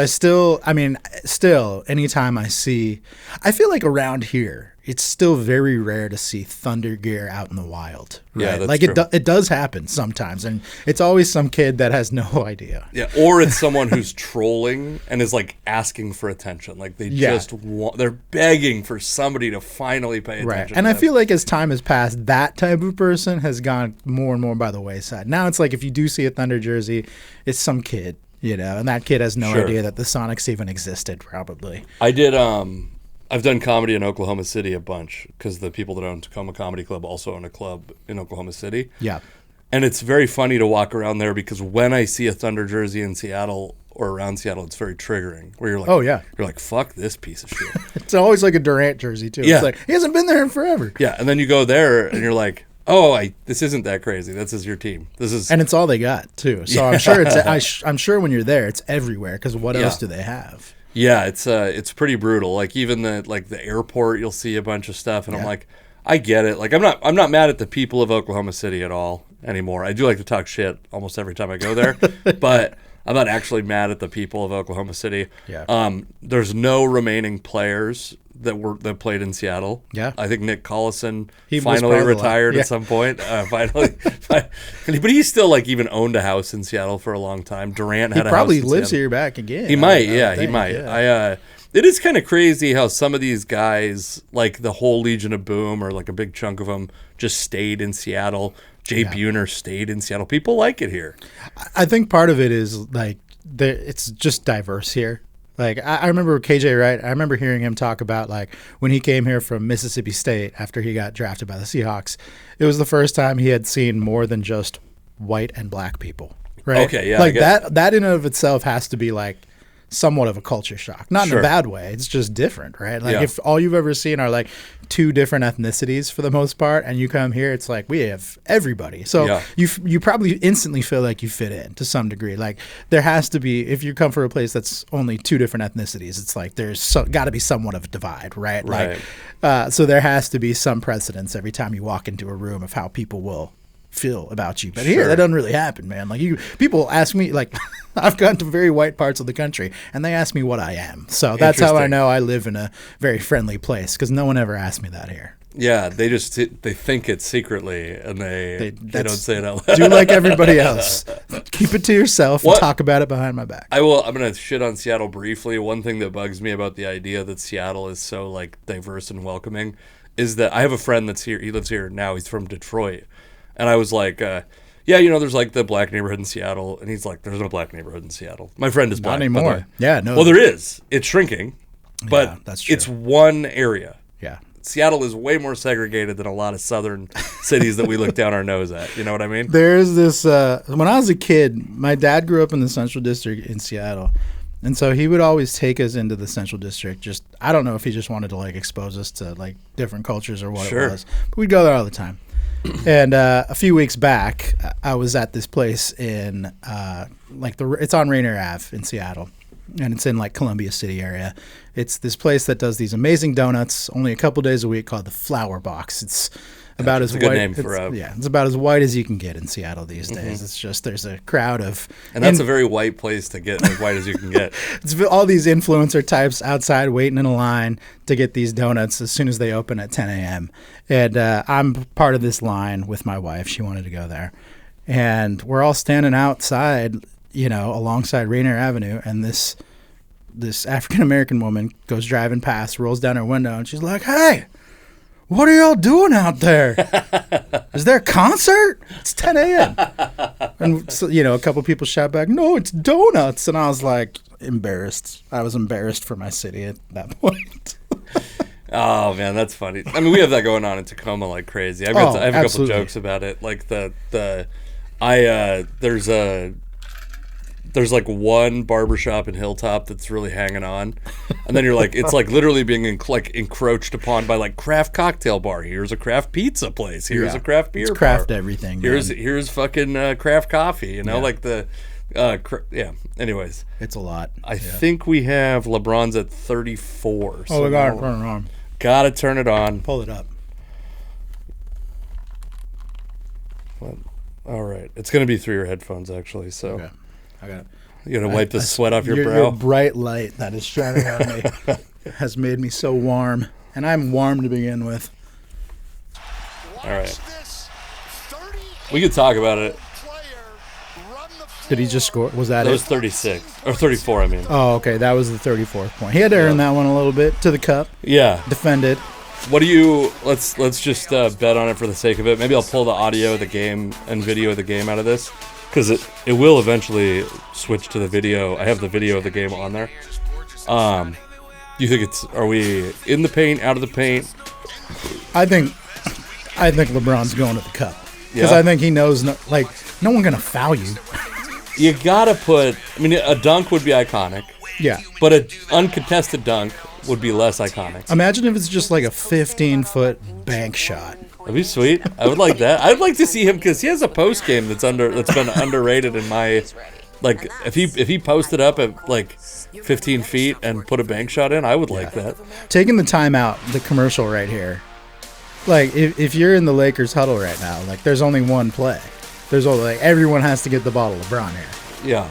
anytime I feel like around here, it's still very rare to see thunder gear out in the wild. Right? Yeah, that's like true. It does happen sometimes, and it's always some kid that has no idea. Yeah, or it's someone who's trolling and is like asking for attention. Like they're begging for somebody to finally pay attention. Right. And I feel like as time has passed, that type of person has gone more and more by the wayside. Now it's like if you do see a Thunder jersey, it's some kid, and that kid has no idea that the Sonics even existed, probably. I've done comedy in Oklahoma City a bunch because the people that own Tacoma Comedy Club also own a club in Oklahoma City. Yeah. And it's very funny to walk around there because when I see a Thunder jersey in Seattle or around Seattle, it's very triggering. Where you're like, oh yeah, you're like, fuck this piece of shit. It's always like a Durant jersey too. Yeah. It's like he hasn't been there in forever. Yeah, and then you go there and you're like, oh, this isn't that crazy. This is your team. And it's all they got too. So I'm sure I'm sure when you're there, it's everywhere because what else do they have? Yeah, it's pretty brutal. Like even the airport, you'll see a bunch of stuff, and I'm like, I get it. Like I'm not mad at the people of Oklahoma City at all anymore. I do like to talk shit almost every time I go there, but I'm not actually mad at the people of Oklahoma City. Yeah. There's no remaining players that played in Seattle. Yeah. I think Nick Collison He was finally part of the retired lot. at some point. Finally, but he still like even owned a house in Seattle for a long time. Durant had He a probably house in lives Seattle. here back again. He might, he might. Yeah. It is kind of crazy how some of these guys, like the whole Legion of Boom, or like a big chunk of them, just stayed in Seattle. Jay Buhner stayed in Seattle. People like it here. I think part of it is like it's just diverse here. Like I remember KJ Wright. I remember hearing him talk about like when he came here from Mississippi State after he got drafted by the Seahawks. It was the first time he had seen more than just white and black people. Right? Okay, yeah. Like that in and of itself has to be like somewhat of a culture shock. Not in a bad way. It's just different, right? Like if all you've ever seen are like two different ethnicities for the most part, and you come here, it's like we have everybody. So you probably instantly feel like you fit in to some degree. Like there has to be, if you come from a place that's only two different ethnicities, it's like there's got to be somewhat of a divide, right? Like, so there has to be some precedence every time you walk into a room of how people will feel about you. But here that doesn't really happen, man. Like people ask me, like I've gone to very white parts of the country and they ask me what I am. So that's how I know I live in a very friendly place, because no one ever asked me that here. Yeah, they think it secretly, and they don't say it out loud. Do like everybody else. Keep it to yourself and talk about it behind my back. I'm gonna shit on Seattle briefly. One thing that bugs me about the idea that Seattle is so like diverse and welcoming is that I have a friend that's here. He lives here now. He's from Detroit. And I was like, there's like the black neighborhood in Seattle. And he's like, there's no black neighborhood in Seattle. My friend is black. Not anymore. Yeah, no. Well, there is. It's shrinking. But that's true. It's one area. Yeah. Seattle is way more segregated than a lot of southern cities that we look down our nose at. You know what I mean? There's this, when I was a kid, my dad grew up in the Central District in Seattle. And so he would always take us into the Central District. I don't know if he just wanted to like expose us to like different cultures or what it was. But we'd go there all the time. And a few weeks back, I was at this place in it's on Rainier Ave in Seattle, and it's in like Columbia City area. It's this place that does these amazing donuts only a couple days a week called the Flower Box. It's about as a good white. name for it's about as white as you can get in Seattle these days. It's just there's a crowd of, and that's a very white place to get as white as you can get. It's all these influencer types outside waiting in a line to get these donuts as soon as they open at 10 a.m. And I'm part of this line with my wife. She wanted to go there, and we're all standing outside, alongside Rainier Avenue, and this African American woman goes driving past, rolls down her window, and she's like, "Hey, what are y'all doing out there? Is there a concert? It's 10 a.m. And so, a couple people shout back, "No, it's donuts." And I was like embarrassed. I was embarrassed for my city at that point. Oh man, that's funny. I mean, we have that going on in Tacoma like crazy. I have a couple jokes about it. Like there's like one barbershop in Hilltop that's really hanging on, and then you're like, it's like literally being encroached upon by like craft cocktail bar. Here's a craft pizza place. Here's a craft beer. It's craft bar. Everything. Here's fucking craft coffee. Like the Anyways, it's a lot. I think we have LeBron's at 34. So we gotta turn it on. Gotta turn it on. Pull it up. What? All right. It's going to be through your headphones, actually. So Okay. I got it. you're going to wipe the sweat off your brow? Your bright light that is shining on me has made me so warm. And I'm warm to begin with. All right. We could talk about it. Did he just score? Was that That it? was 36. Or 34, I mean. Oh, okay. That was the 34th point. He had to earn that one a little bit to the cup. Yeah. Defended. What do you... Let's just bet on it for the sake of it. Maybe I'll pull the audio of the game and video of the game out of this. Because it will eventually switch to the video. I have the video of the game on there. Do you think are we in the paint, out of the paint? I think LeBron's going to the cup. Because Yeah. I think he knows, no one going to foul you. You gotta put... I mean, a dunk would be iconic. Yeah. But an uncontested dunk would be less iconic. Imagine if it's just like a 15-foot bank shot. That'd be sweet. I would like that. I'd like to see him because he has a post game that's been underrated in my... Like, if he posted up at, like, 15 feet and put a bank shot in, I would like that. Taking the timeout, the commercial right here. Like, if you're in the Lakers huddle right now, like, there's only one play. There's only, like, everyone has to get the ball to LeBron here. Yeah.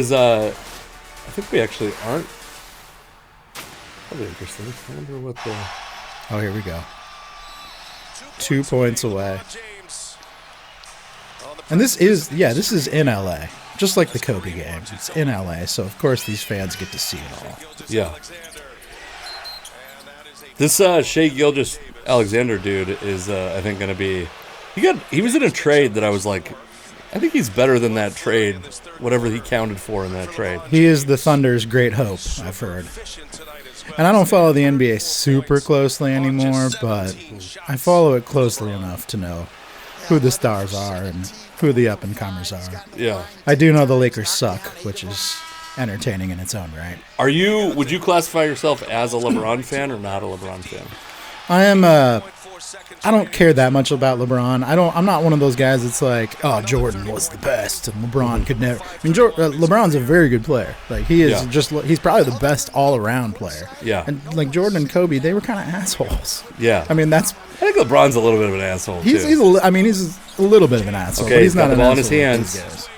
I think we actually aren't. That'll be interesting. I wonder what the... Oh, here we go. 2 points away. And this is in LA. Just like the Kobe game. It's in LA, so of course these fans get to see it all. Yeah. This Shea Gilgeous-Alexander dude is, I think, going to be... He was in a trade that I was like, I think he's better than that trade, whatever he counted for in that trade. He is the Thunder's great hope, I've heard. And I don't follow the NBA super closely anymore, but I follow it closely enough to know who the stars are and who the up-and-comers are. Yeah. I do know the Lakers suck, which is entertaining in its own right. Would you classify yourself as a LeBron fan or not a LeBron fan? I don't care that much about LeBron. I'm not one of those guys that's like, oh, Jordan was the best and LeBron could never. I mean, LeBron's a very good player. Like, he is he's probably the best all-around player. Yeah. And like Jordan and Kobe, they were kind of assholes. Yeah. I mean, I think LeBron's a little bit of an asshole, he's too. he's a little bit of an asshole. Okay, but he's got the an ball in his asshole like hands. these guys.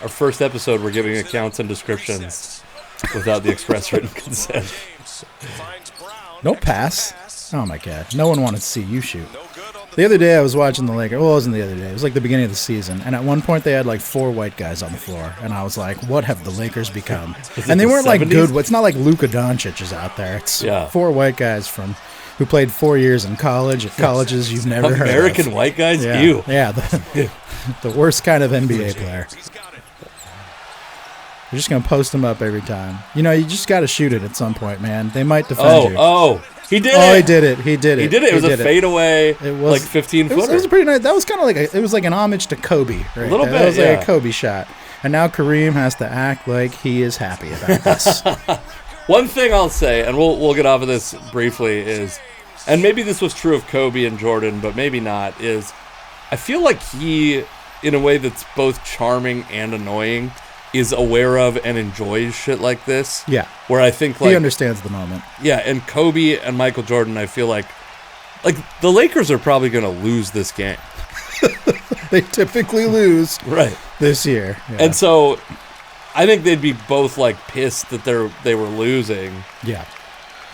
Our first episode, we're giving accounts and descriptions without the express written consent. No pass. Oh, my God. No one wanted to see you shoot. The other day I was watching the Lakers. Well, it wasn't the other day. It was like the beginning of the season. And at one point they had like 4 white guys on the floor. And I was like, what have the Lakers become? And they weren't like 70s? good. It's not like Luka Doncic is out there. It's 4 white guys who played 4 years in college at colleges you've never heard of. American white guys? Yeah. Ew. Yeah, the worst kind of NBA player. You're just going to post them up every time. You know, you just got to shoot it at some point, man. They might defend you. He did it. Oh, he did it. He did it. It was a fadeaway, It was like 15-footer. It was a pretty nice. That was kind of like it was like an homage to Kobe. Right? A little bit, That was yeah. like a Kobe shot. And now Kareem has to act like he is happy about this. One thing I'll say, and we'll get off of this briefly, is, and maybe this was true of Kobe and Jordan, but maybe not, is I feel like he, in a way that's both charming and annoying, is aware of and enjoys shit like this. Yeah. Where I think He understands the moment. Yeah, and Kobe and Michael Jordan, I feel like the Lakers are probably going to lose this game. They typically lose this year. Yeah. And so I think they'd be both like pissed that they were losing. Yeah.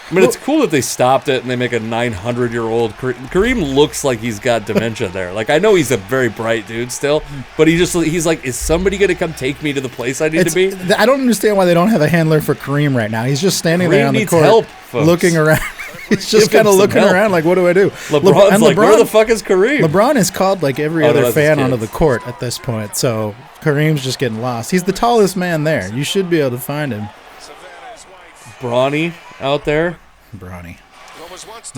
I mean, it's cool that they stopped it and they make a 900-year-old Kareem looks like he's got dementia there. Like, I know he's a very bright dude still, but he's like, is somebody going to come take me to the place I need to be? I don't understand why they don't have a handler for Kareem right now. He's just standing there on the needs court help, folks. looking around. He's just kind of looking around like, what do I do? LeBron's like, where the fuck is Kareem? LeBron has called like every other fan onto the court at this point, so Kareem's just getting lost. He's the tallest man there. You should be able to find him. Brawny out there. Brawny.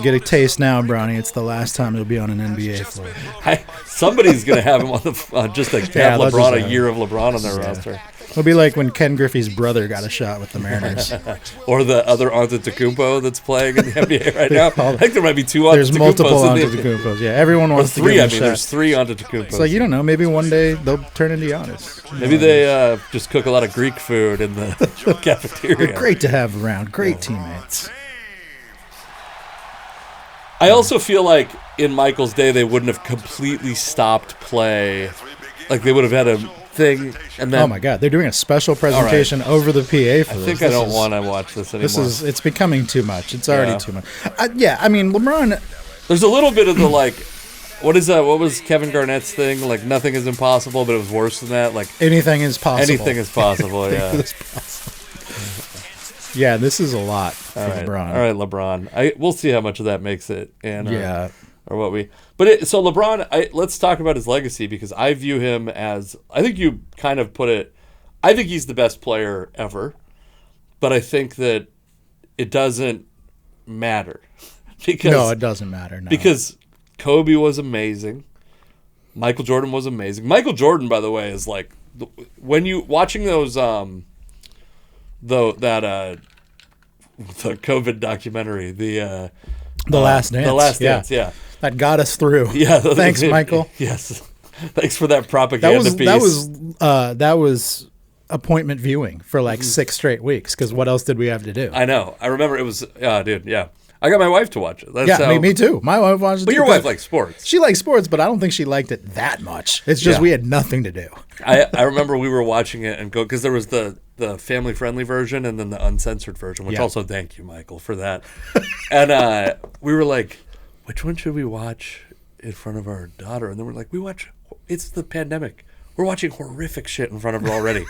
Get a taste now, Brawny. It's the last time he'll be on an NBA floor. Somebody's going to have him on the just to have LeBron, a year of LeBron on their roster. It'll be like when Ken Griffey's brother got a shot with the Mariners. Or the other Antetokounmpo that's playing in the NBA right now. I think there might be 2 Antetokounmpos. There's multiple Antetokounmpos. Yeah, everyone wants to get a shot. There's 3 Antetokounmpos. It's like, you don't know, maybe one day they'll turn into Giannis. Maybe they just cook a lot of Greek food in the cafeteria. They're great to have around. Great teammates. I also feel like in Michael's day, they wouldn't have completely stopped play. Like, they would have had a thing, and then... Oh, my God. They're doing a special presentation over the PA for this. I think I don't want to watch this anymore. It's becoming too much. It's already too much. I mean, LeBron... There's a little bit of the, like... What is that? What was Kevin Garnett's thing? Like, nothing is impossible, but it was worse than that. Like, anything is possible. Anything is possible, yeah. Yeah, this is a lot for LeBron. All right, LeBron. We'll see how much of that makes it. And, yeah. Or what we... But so LeBron, let's talk about his legacy, because I view him as... I think you kind of put it... I think he's the best player ever. But I think that it doesn't matter. No, it doesn't matter. No. Because Kobe was amazing. Michael Jordan was amazing. Michael Jordan, by the way, is like... When you... Watching those... the COVID documentary, the Last Dance. The Last Dance, yeah. That got us through. Yeah. Thanks, Michael. Yes. Thanks for that propaganda piece. That was appointment viewing for like 6 straight weeks, because what else did we have to do? I know. I remember it was, dude, yeah. I got my wife to watch it. That's me too. My wife watched it. But your wife likes sports. She likes sports, but I don't think she liked it that much. It's just we had nothing to do. I remember we were watching it and because there was the family-friendly version and then the uncensored version, which also thank you, Michael, for that. And we were like, which one should we watch in front of our daughter? And then we're like, it's the pandemic. We're watching horrific shit in front of her already.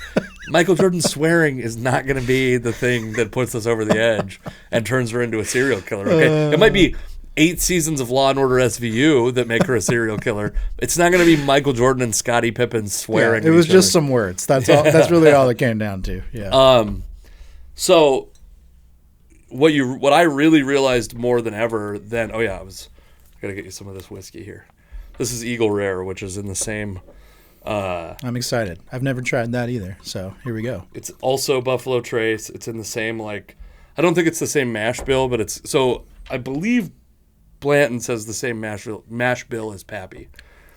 Michael Jordan swearing is not going to be the thing that puts us over the edge and turns her into a serial killer. Okay, it might be 8 seasons of Law and Order SVU that make her a serial killer. It's not going to be Michael Jordan and Scottie Pippen swearing. It was just some words. That's all. That's really all it came down to. Yeah. So what I really realized more than ever then. Oh yeah, I gotta get you some of this whiskey here. This is Eagle Rare, which is in the same. I'm excited. I've never tried that either. So here we go. It's also Buffalo Trace. It's in the same, like, I don't think it's the same mash bill, but it's, so I believe Blanton says the same mash bill as Pappy.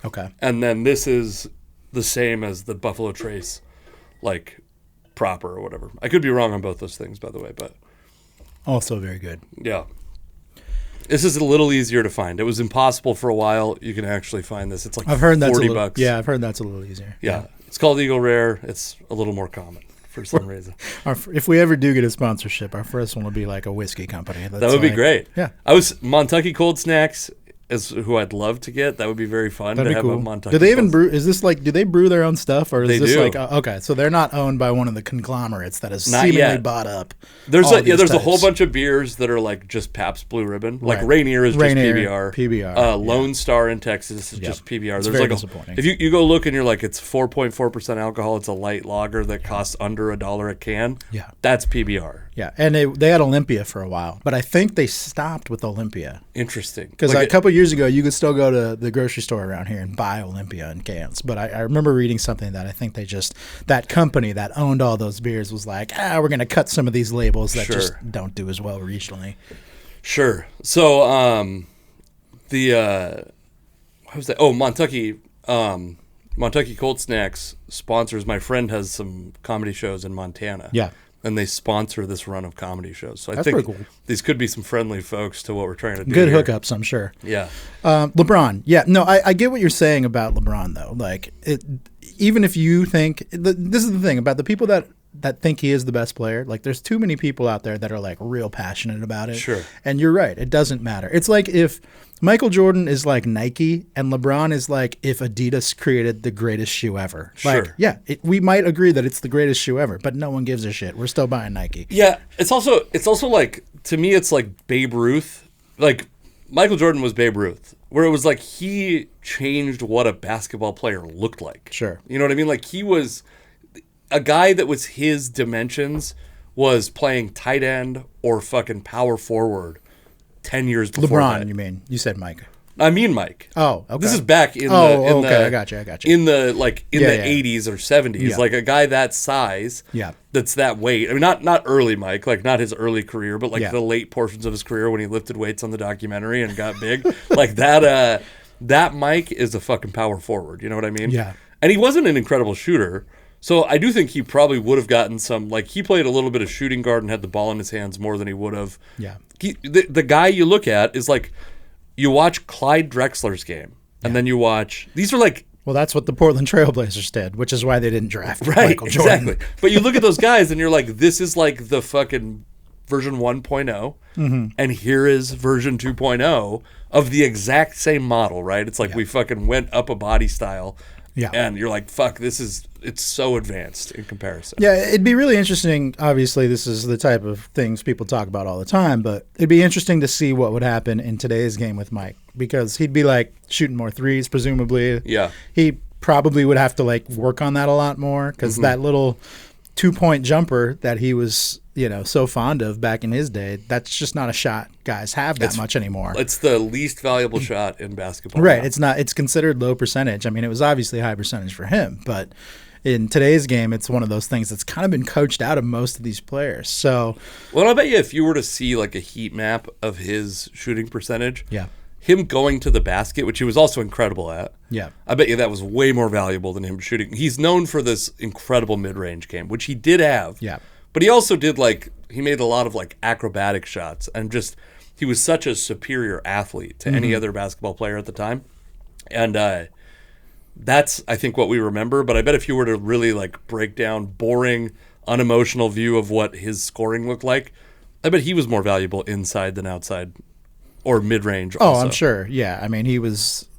Okay. And then this is the same as the Buffalo Trace, like, proper or whatever. I could be wrong on both those things, by the way, but. Also very good. Yeah. This is a little easier to find. It was impossible for a while. You can actually find this. It's like I've heard that's $40. Yeah, I've heard that's a little easier. Yeah. It's called Eagle Rare. It's a little more common for some reason. If we ever do get a sponsorship, our first one will be like a whiskey company. That would be great. Yeah. Montucky Cold Snacks is who I'd love to get. That would be very fun. That'd to be have cool. a Montucky. Do they even brew? Is this like? Do they brew their own stuff, or is they this do. like? Okay, so they're not owned by one of the conglomerates that has Not seemingly yet. bought up. There's types. a whole bunch of beers that are like just Pabst Blue Ribbon. Like Right. Rainier is Rainier, just PBR. PBR, Lone Star in Texas is just PBR. It's There's very like disappointing. if you go look and you're like it's 4.4% alcohol. It's a light lager that costs under $1 a can. Yeah. That's PBR. Yeah, and they had Olympia for a while, but I think they stopped with Olympia. Interesting. Because a couple years ago, you could still go to the grocery store around here and buy Olympia in cans. But I remember reading something that I think that company that owned all those beers was like, we're going to cut some of these labels that just don't do as well regionally. Sure. So, what was that? Oh, Montucky Cold Snacks sponsors. My friend has some comedy shows in Montana. Yeah. And they sponsor this run of comedy shows. So I That's think pretty cool. These could be some friendly folks to what we're trying to do. Good here. hookups, I'm sure. Yeah. LeBron. Yeah. No, I get what you're saying about LeBron, though. Like, even if you think this is the thing about the people that think he is the best player. Like, there's too many people out there that are like real passionate about it. Sure. And you're right. It doesn't matter. It's like if Michael Jordan is like Nike and LeBron is like if Adidas created the greatest shoe ever. Sure. Like, yeah, we might agree that it's the greatest shoe ever, but no one gives a shit. We're still buying Nike. Yeah. It's also like, to me, it's like Babe Ruth. Like, Michael Jordan was Babe Ruth, where it was like he changed what a basketball player looked like. Sure. You know what I mean? Like, he was a guy that was his dimensions was playing tight end or fucking power forward 10 years before LeBron, that. you mean? You said Mike. I mean Mike. Oh, okay. This is back in I got you. In the 80s or 70s, Yeah. like a guy that size, Yeah. that's that weight. I mean, not early Mike, like not his early career, but like Yeah. the late portions of his career when he lifted weights on the documentary and got big. Like that Mike is a fucking power forward. You know what I mean? Yeah. And he wasn't an incredible shooter. So I do think he probably would have gotten some, like he played a little bit of shooting guard and had the ball in his hands more than he would have. Yeah. The guy you look at is like you watch Clyde Drexler's game, and then you watch. These are like. Well, that's what the Portland Trailblazers did, which is why they didn't draft Right, Michael Jordan. exactly. But you look at those guys, and you're like, this is like the fucking version 1.0, and here is version 2.0 of the exact same model, right? It's like we fucking went up a body style, and you're like, fuck, it's so advanced in comparison. Yeah, it'd be really interesting. Obviously, this is the type of things people talk about all the time, but it'd be interesting to see what would happen in today's game with Mike, because he'd be like shooting more threes, presumably. Yeah. He probably would have to like work on that a lot more, because that little 2-point jumper that he was, so fond of back in his day, that's just not a shot guys have that much anymore. It's the least valuable shot in basketball. Right. Now. It's considered low percentage. I mean, it was obviously high percentage for him, but in today's game, it's one of those things that's kind of been coached out of most of these players. So, well, I bet you if you were to see like a heat map of his shooting percentage, yeah, him going to the basket, which he was also incredible at, yeah, I bet you that was way more valuable than him shooting. He's known for this incredible mid-range game, which he did have. Yeah. But he also did he made a lot of like acrobatic shots, and just he was such a superior athlete to any other basketball player at the time. And that's, I think, what we remember. But I bet if you were to really like break down boring, unemotional view of what his scoring looked like, I bet he was more valuable inside than outside or mid-range also. Oh, I'm sure. Yeah. I mean,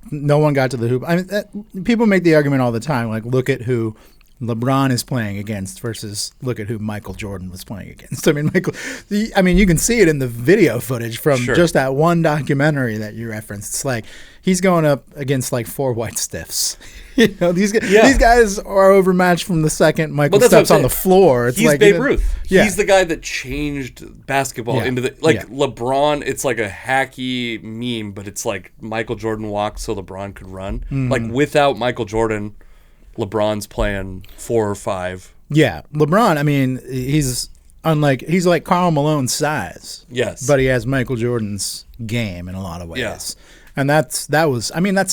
no one got to the hoop. I mean, people make the argument all the time, like, look at who LeBron is playing against versus look at who Michael Jordan was playing against. I mean, you can see it in the video footage from just that one documentary that you referenced. It's like he's going up against like 4 white stiffs. These guys are overmatched from the second Michael steps on the floor. It's he's like Babe Ruth. Yeah. He's the guy that changed basketball into the LeBron. It's like a hacky meme, but it's like Michael Jordan walked so LeBron could run. Like without Michael Jordan, LeBron's playing 4 or 5. Yeah, LeBron. I mean, he's like Karl Malone's size. Yes, but he has Michael Jordan's game in a lot of ways. Yeah. And that's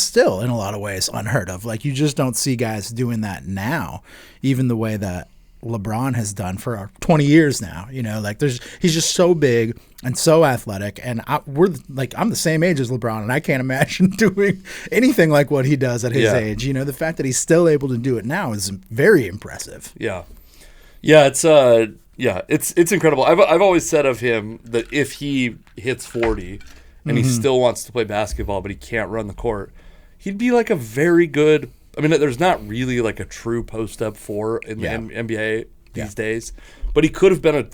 still in a lot of ways unheard of. Like, you just don't see guys doing that now, even the way that LeBron has done for 20 years now. He's just so big and so athletic, and I'm the same age as LeBron, and I can't imagine doing anything like what he does at his age. The fact that he's still able to do it now is very impressive. Yeah, it's incredible. I've always said of him that if he hits 40 and he still wants to play basketball, but he can't run the court, he'd be like a very good. I mean, there's not really like a true post-up 4 in the NBA these days, but he could have been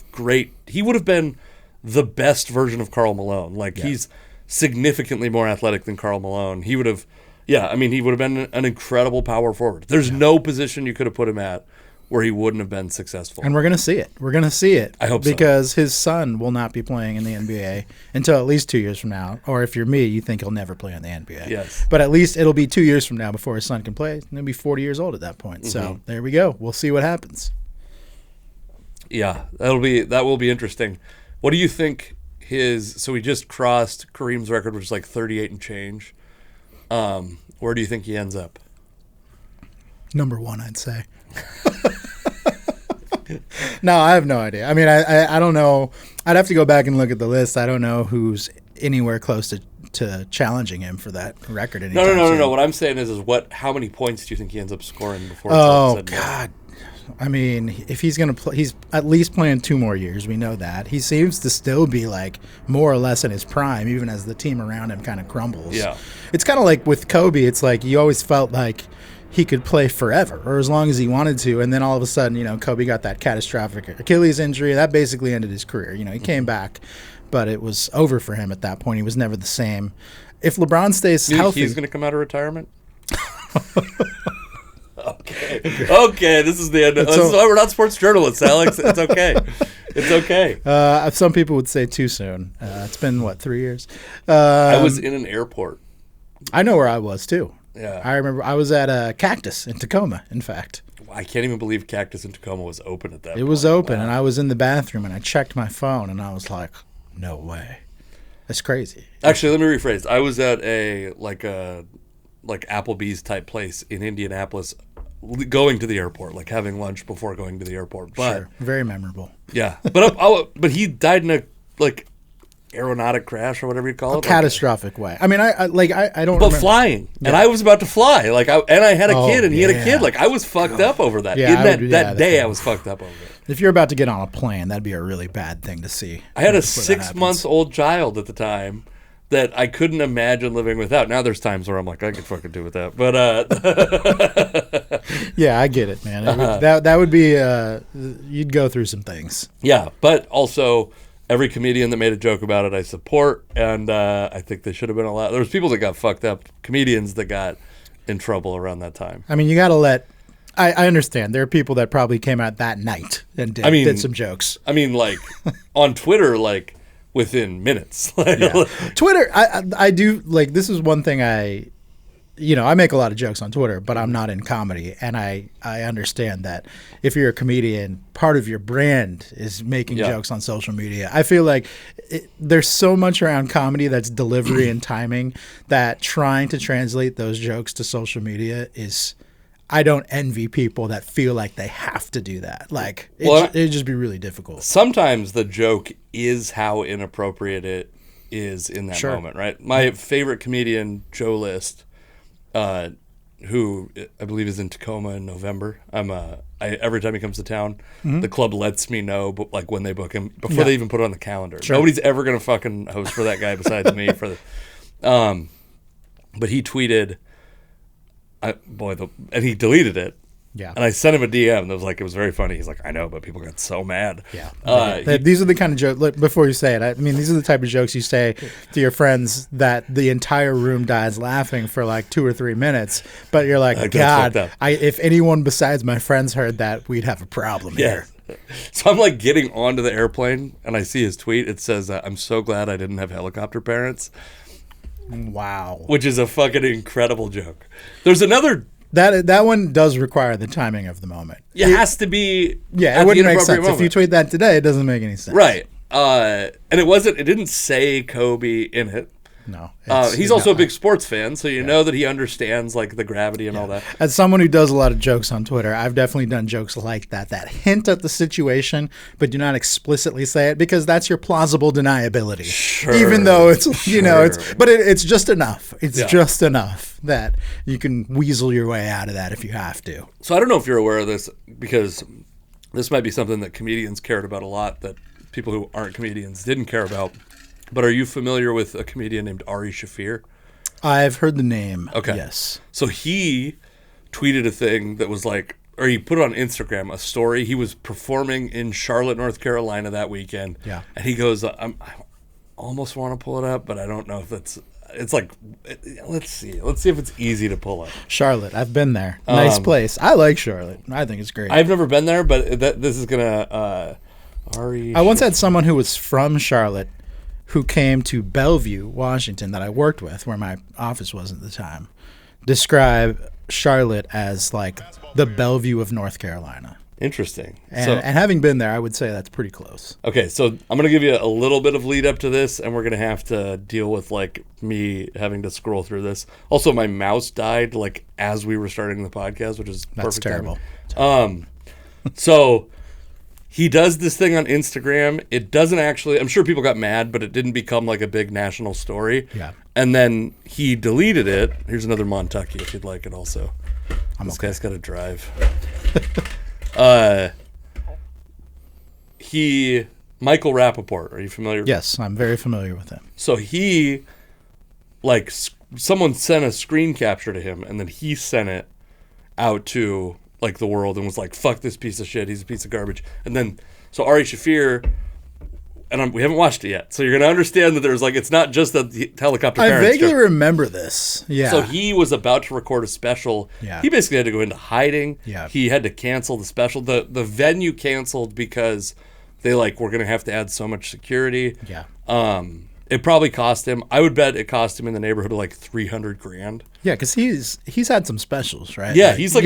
he would have been the best version of Karl Malone. He's significantly more athletic than Karl Malone. He would have, he would have been an incredible power forward. There's no position you could have put him at where he wouldn't have been successful. And we're going to see it. We're going to see it. I hope so. Because his son will not be playing in the NBA until at least 2 years from now. Or if you're me, you think he'll never play in the NBA. Yes. But at least it'll be 2 years from now before his son can play. And he'll be 40 years old at that point. So there we go. We'll see what happens. Yeah, that will be interesting. What do you think so he just crossed Kareem's record, which is like 38 and change. Where do you think he ends up? Number 1, I'd say. No, I have no idea. I mean, I don't know. I'd have to go back and look at the list. I don't know who's anywhere close to challenging him for that record anytime soon. No. What I'm saying is how many points do you think he ends up scoring before it's all said and done? God. I mean, if he's going to play, he's at least playing 2 more years. We know that. He seems to still be like more or less in his prime, even as the team around him kind of crumbles. Yeah. It's kind of like with Kobe. It's like you always felt like he could play forever or as long as he wanted to. And then all of a sudden, Kobe got that catastrophic Achilles injury. That basically ended his career. He came back, but it was over for him at that point. He was never the same. If LeBron stays healthy. He's going to come out of retirement? Okay, this is the end. This is why we're not sports journalists, Alex. It's okay. It's okay. Some people would say too soon. It's been, 3 years? I was in an airport. I know where I was, too. Yeah. I remember I was at Cactus in Tacoma, in fact. I can't even believe Cactus in Tacoma was open at that point. It was open, and I was in the bathroom, and I checked my phone, and I was like, no way. That's crazy. Actually, let me rephrase. I was at a Applebee's type place in Indianapolis, going to the airport, having lunch before going to the airport. But sure. Very memorable. Yeah. But he died in aeronautic crash or whatever you call it. Catastrophic way. I mean, I don't. But remember. flying, and I was about to fly. Like, I had a kid, and he had a kid. Like, I was fucked up over that. Yeah, that day, I was fucked up over it. If you're about to get on a plane, that'd be a really bad thing to see. I had a 6-month-old child at the time that I couldn't imagine living without. Now there's times where I'm like, I could fucking do without. But yeah, I get it, man. That would be you'd go through some things. Yeah, but also every comedian that made a joke about it, I support, and I think they should have been allowed. There was people that got fucked up, comedians that got in trouble around that time. I mean, you got to let. I understand. There are people that probably came out that night and did some jokes. I mean, like on Twitter, like within minutes. Yeah. Twitter, I do like. This is one thing I make a lot of jokes on Twitter, but I'm not in comedy, and I understand that if you're a comedian, part of your brand is making jokes on social media. I feel like there's so much around comedy that's delivery and timing that trying to translate those jokes to social media is. I don't envy people that feel like they have to do that. Like, it'd just be really difficult. Sometimes the joke is how inappropriate it is in that moment, right? My favorite comedian, Joe List, who I believe is in Tacoma in November. Every time he comes to town, the club lets me know, like when they book him before they even put it on the calendar. Sure. Nobody's ever gonna fucking host for that guy besides me. But he tweeted. And he deleted it. Yeah. And I sent him a DM that was like, it was very funny. He's like, I know, but people got so mad. Yeah. These are the kind of jokes, look, before you say it, I mean, these are the type of jokes you say to your friends that the entire room dies laughing for like 2 or 3 minutes. But you're like, God, if anyone besides my friends heard that, we'd have a problem here. So I'm like getting onto the airplane and I see his tweet. It says, I'm so glad I didn't have helicopter parents. Wow. Which is a fucking incredible joke. There's another... That one does require the timing of the moment. It has to be... Yeah, it wouldn't make sense. Moment. If you tweet that today, it doesn't make any sense. Right. And it didn't say Kobe in it. No. He's also a big sports fan, so you know that he understands like the gravity and all that. As someone who does a lot of jokes on Twitter, I've definitely done jokes like that hint at the situation, but do not explicitly say it because that's your plausible deniability. Sure. Even though it's it's just enough. It's just enough that you can weasel your way out of that if you have to. So I don't know if you're aware of this because this might be something that comedians cared about a lot that people who aren't comedians didn't care about. But are you familiar with a comedian named Ari Shaffir? I've heard the name. Okay. Yes. So he tweeted a thing that was like, or he put it on Instagram, a story. He was performing in Charlotte, North Carolina that weekend. Yeah. And he goes, I almost want to pull it up, but I don't know if it's like, let's see. Let's see if it's easy to pull up. Charlotte. I've been there. Nice place. I like Charlotte. I think it's great. I've never been there, but this is going to, Ari. I once had someone who was from Charlotte who came to Bellevue, Washington, that I worked with, where my office was at the time, describe Charlotte as like the Bellevue of North Carolina. Interesting. And having been there, I would say that's pretty close. Okay, so I'm going to give you a little bit of lead up to this, and we're going to have to deal with like me having to scroll through this. Also, my mouse died like as we were starting the podcast, which is perfect. That's terrible. So he does this thing on Instagram. It doesn't actually, I'm sure people got mad, but it didn't become like a big national story. Yeah. And then he deleted it. Here's another Montucky if you'd like it also. This guy's got to drive. Michael Rappaport, are you familiar? Yes, I'm very familiar with him. So he, like, someone sent a screen capture to him, and then he sent it out to like the world and was like, fuck this piece of shit, he's a piece of garbage. And then so Ari Shaffir, and we haven't watched it yet, so you're gonna understand that there's like, it's not just the helicopter parents. I vaguely remember this. Yeah. So he was about to record a special. Yeah. He basically had to go into hiding. Yeah. He had to cancel the special. The venue canceled because they like, we're gonna have to add so much security. Yeah. It probably cost him, I would bet it cost him in the neighborhood of like $300,000. Yeah, because he's had some specials, right? Yeah, he's a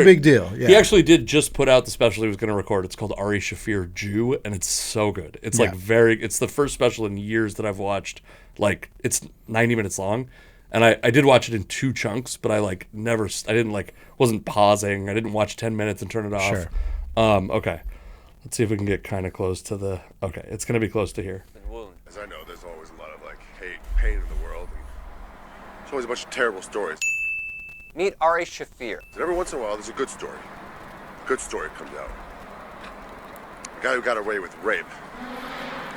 big deal. Yeah. He actually did just put out the special he was going to record. It's called Ari Shaffir Jew, and it's so good. It's like it's the first special in years that I've watched. Like, it's 90 minutes long, and I did watch it in 2 chunks, but I wasn't pausing. I didn't watch 10 minutes and turn it off. Sure. Okay. Let's see if we can get kind of close to it's going to be close to here. As I know, there's always It's always a bunch of terrible stories. Meet Ari Shafir. And every once in a while, there's a good story. Good story comes out. The guy who got away with rape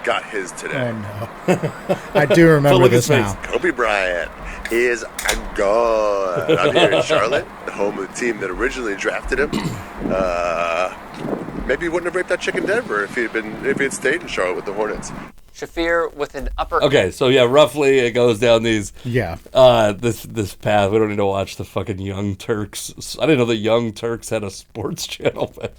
got his today. Oh no. I do remember this now. Kobe Bryant is gone. I'm here in Charlotte, the home of the team that originally drafted him. Maybe he wouldn't have raped that chick in Denver if he had stayed in Charlotte with the Hornets. Shafir with an upper... Okay, so yeah, roughly it goes down these... Yeah. This path. We don't need to watch the fucking Young Turks. I didn't know the Young Turks had a sports channel, but...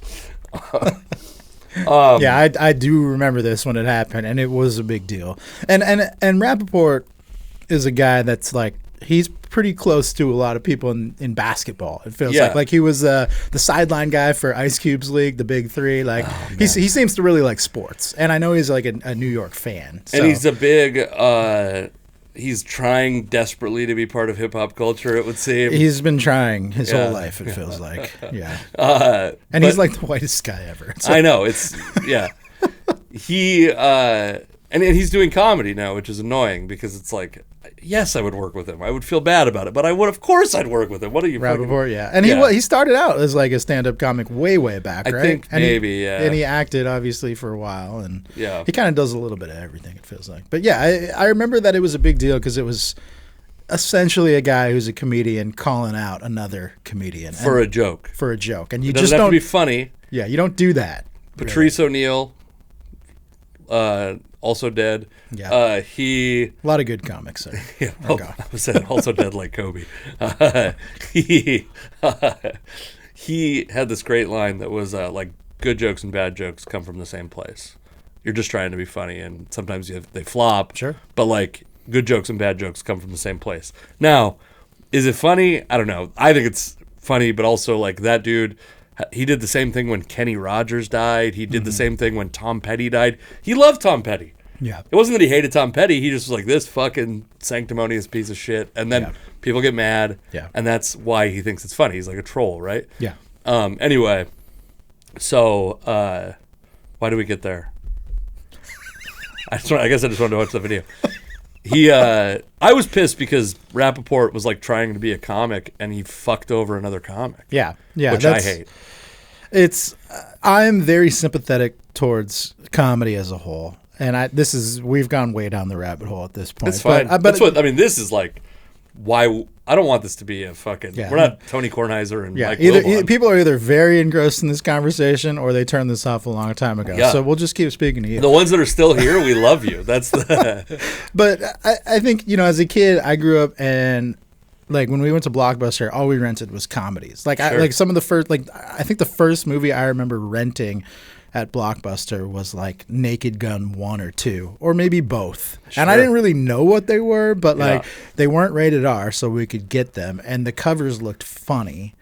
Yeah, I do remember this when it happened, and it was a big deal. And Rappaport is a guy that's like, he's pretty close to a lot of people in basketball. It feels like he was the sideline guy for Ice Cube's league, the Big Three. Like he seems to really like sports, and I know he's like a New York fan. So. And he's a big. He's trying desperately to be part of hip hop culture. It would seem he's been trying his whole life. It feels like, and he's like the whitest guy ever. So. I know it's he and he's doing comedy now, which is annoying because it's like, yes, I would work with him. I would feel bad about it, but I would, of course, I'd work with him. What are you? Rappaport, and he started out as like a stand-up comic way back, right? I think and maybe, and he acted obviously for a while, and he kind of does a little bit of everything. It feels like, but yeah, I remember that it was a big deal because it was essentially a guy who's a comedian calling out another comedian for a joke, and you it just doesn't have don't to be funny. Yeah, you don't do that. Patrice O'Neal, also dead. Yeah. A lot of good comics there. Yeah. I was saying also dead like Kobe. He had this great line that was like, good jokes and bad jokes come from the same place. You're just trying to be funny, and sometimes they flop. Sure. But like, good jokes and bad jokes come from the same place. Now, is it funny? I don't know. I think it's funny, but also like that dude, he did the same thing when Kenny Rogers died. He did the same thing when Tom Petty died. He loved Tom Petty. Yeah. It wasn't that he hated Tom Petty. He just was like, this fucking sanctimonious piece of shit. And then people get mad. Yeah. And that's why he thinks it's funny. He's like a troll, right? Yeah. Anyway, so why did we get there? I guess I just wanted to watch the video. I was pissed because Rappaport was like trying to be a comic and he fucked over another comic. Yeah. Which I hate. I'm very sympathetic towards comedy as a whole. And we've gone way down the rabbit hole at this point. It's fine. This is like why I don't want this to be a fucking. We're not Tony Kornheiser and Mike Wilbon. People are either very engrossed in this conversation or they turned this off a long time ago. Yeah. So we'll just keep speaking to you. The ones that are still here, we love you. That's the. But I think as a kid, I grew up and. Like when we went to Blockbuster, all we rented was comedies. Like some of the first, I think the first movie I remember renting at Blockbuster was like Naked Gun 1 or 2, or maybe both. Sure. And I didn't really know what they were, but they weren't rated R, so we could get them. And the covers looked funny,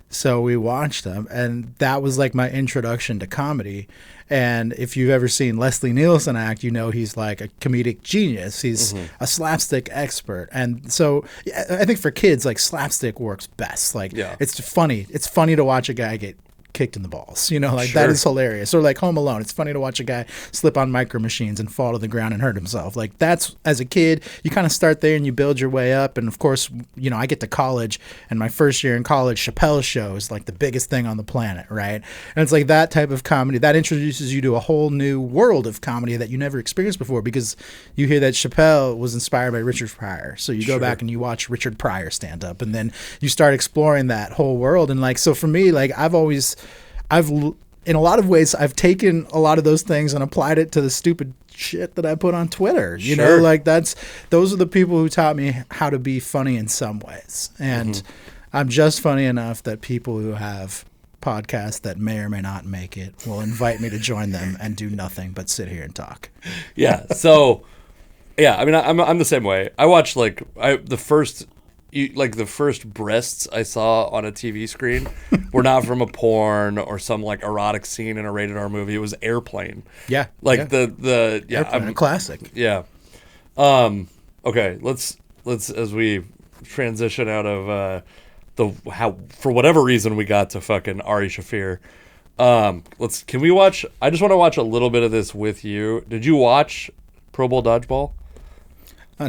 so we watched them. And that was like my introduction to comedy. And if you've ever seen Leslie Nielsen act, he's like a comedic genius. He's a slapstick expert. And so I think for kids, like slapstick works best. Like it's funny. It's funny to watch a guy get kicked in the balls. That is hilarious. Or like Home Alone. It's funny to watch a guy slip on micro machines and fall to the ground and hurt himself. Like that's, as a kid, you kind of start there and you build your way up. And of course, I get to college, and my first year in college, Chappelle's show is like the biggest thing on the planet, right? And it's like that type of comedy that introduces you to a whole new world of comedy that you never experienced before, because you hear that Chappelle was inspired by Richard Pryor. So you go back and you watch Richard Pryor stand up, and then you start exploring that whole world. And like, so for me, like in a lot of ways, I've taken a lot of those things and applied it to the stupid shit that I put on Twitter. You know, like those are the people who taught me how to be funny in some ways. And I'm just funny enough that people who have podcasts that may or may not make it will invite me to join them and do nothing but sit here and talk. Yeah. So, I mean, I'm the same way. I watched the first breasts I saw on a TV screen were not from a porn or some like erotic scene in a rated R movie. It was Airplane. Yeah. The Airplane, a classic. Yeah. Okay. Let's as we transition out of for whatever reason we got to fucking Ari Shafir. Can we watch? I just want to watch a little bit of this with you. Did you watch Pro Bowl Dodgeball?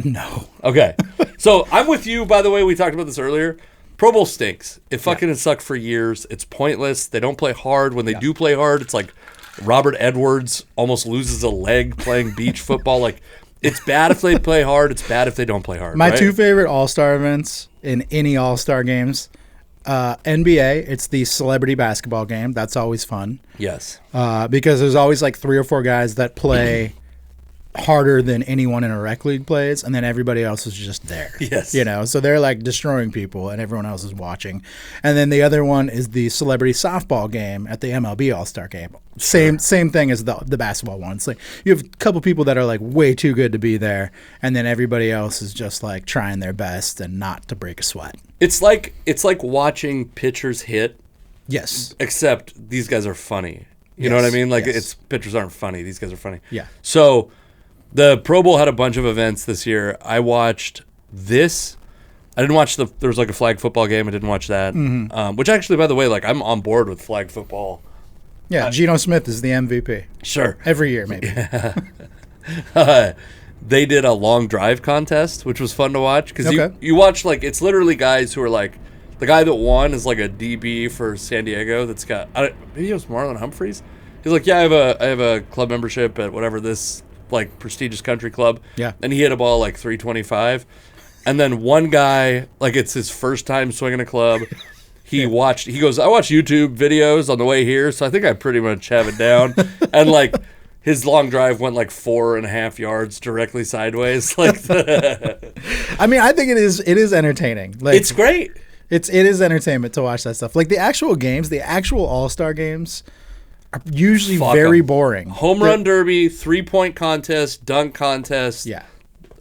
No. Okay. So I'm with you, by the way. We talked about this earlier. Pro Bowl stinks. It fucking has sucked for years. It's pointless. They don't play hard. When they do play hard, it's like Robert Edwards almost loses a leg playing beach football. Like, it's bad if they play hard. It's bad if they don't play hard. My right? 2 favorite All-Star events in any All-Star games, NBA, it's the celebrity basketball game. That's always fun. Yes. Because there's always like 3 or 4 guys that play harder than anyone in a rec league plays, and then everybody else is just there. Yes. You know, so they're like destroying people and everyone else is watching. And then the other one is the celebrity softball game at the MLB All-Star game. Same thing as the basketball one. It's like you have a couple people that are like way too good to be there, and then everybody else is just like trying their best and not to break a sweat. It's like watching pitchers hit, Yes. except these guys are funny. You know what I mean? Like, it's pitchers aren't funny. These guys are funny. Yeah. So the Pro Bowl had a bunch of events this year. I watched this. I didn't watch there was like a flag football game. I didn't watch that. Which actually, by the way, like, I'm on board with flag football. Yeah, Geno Smith is the MVP. Sure. Every year, maybe. They did a long drive contest, which was fun to watch. Because Okay. you watch, like, it's literally guys who are like, the guy that won is like a DB for San Diego that's got, maybe it was Marlon Humphreys. He's like, yeah, I have a club membership at whatever this, like, prestigious country club. Yeah. And he hit a ball like 325. And then one guy, like, it's his first time swinging a club. He goes, I watch YouTube videos on the way here, so I think I pretty much have it down. And, like, his long drive went like 4.5 yards directly sideways. Like, I mean, I think it is entertaining. Like, it's great. it is entertainment to watch that stuff. Like the actual games, the actual All-Star games are usually very boring. Home run derby, 3-point contest, dunk contest. Yeah.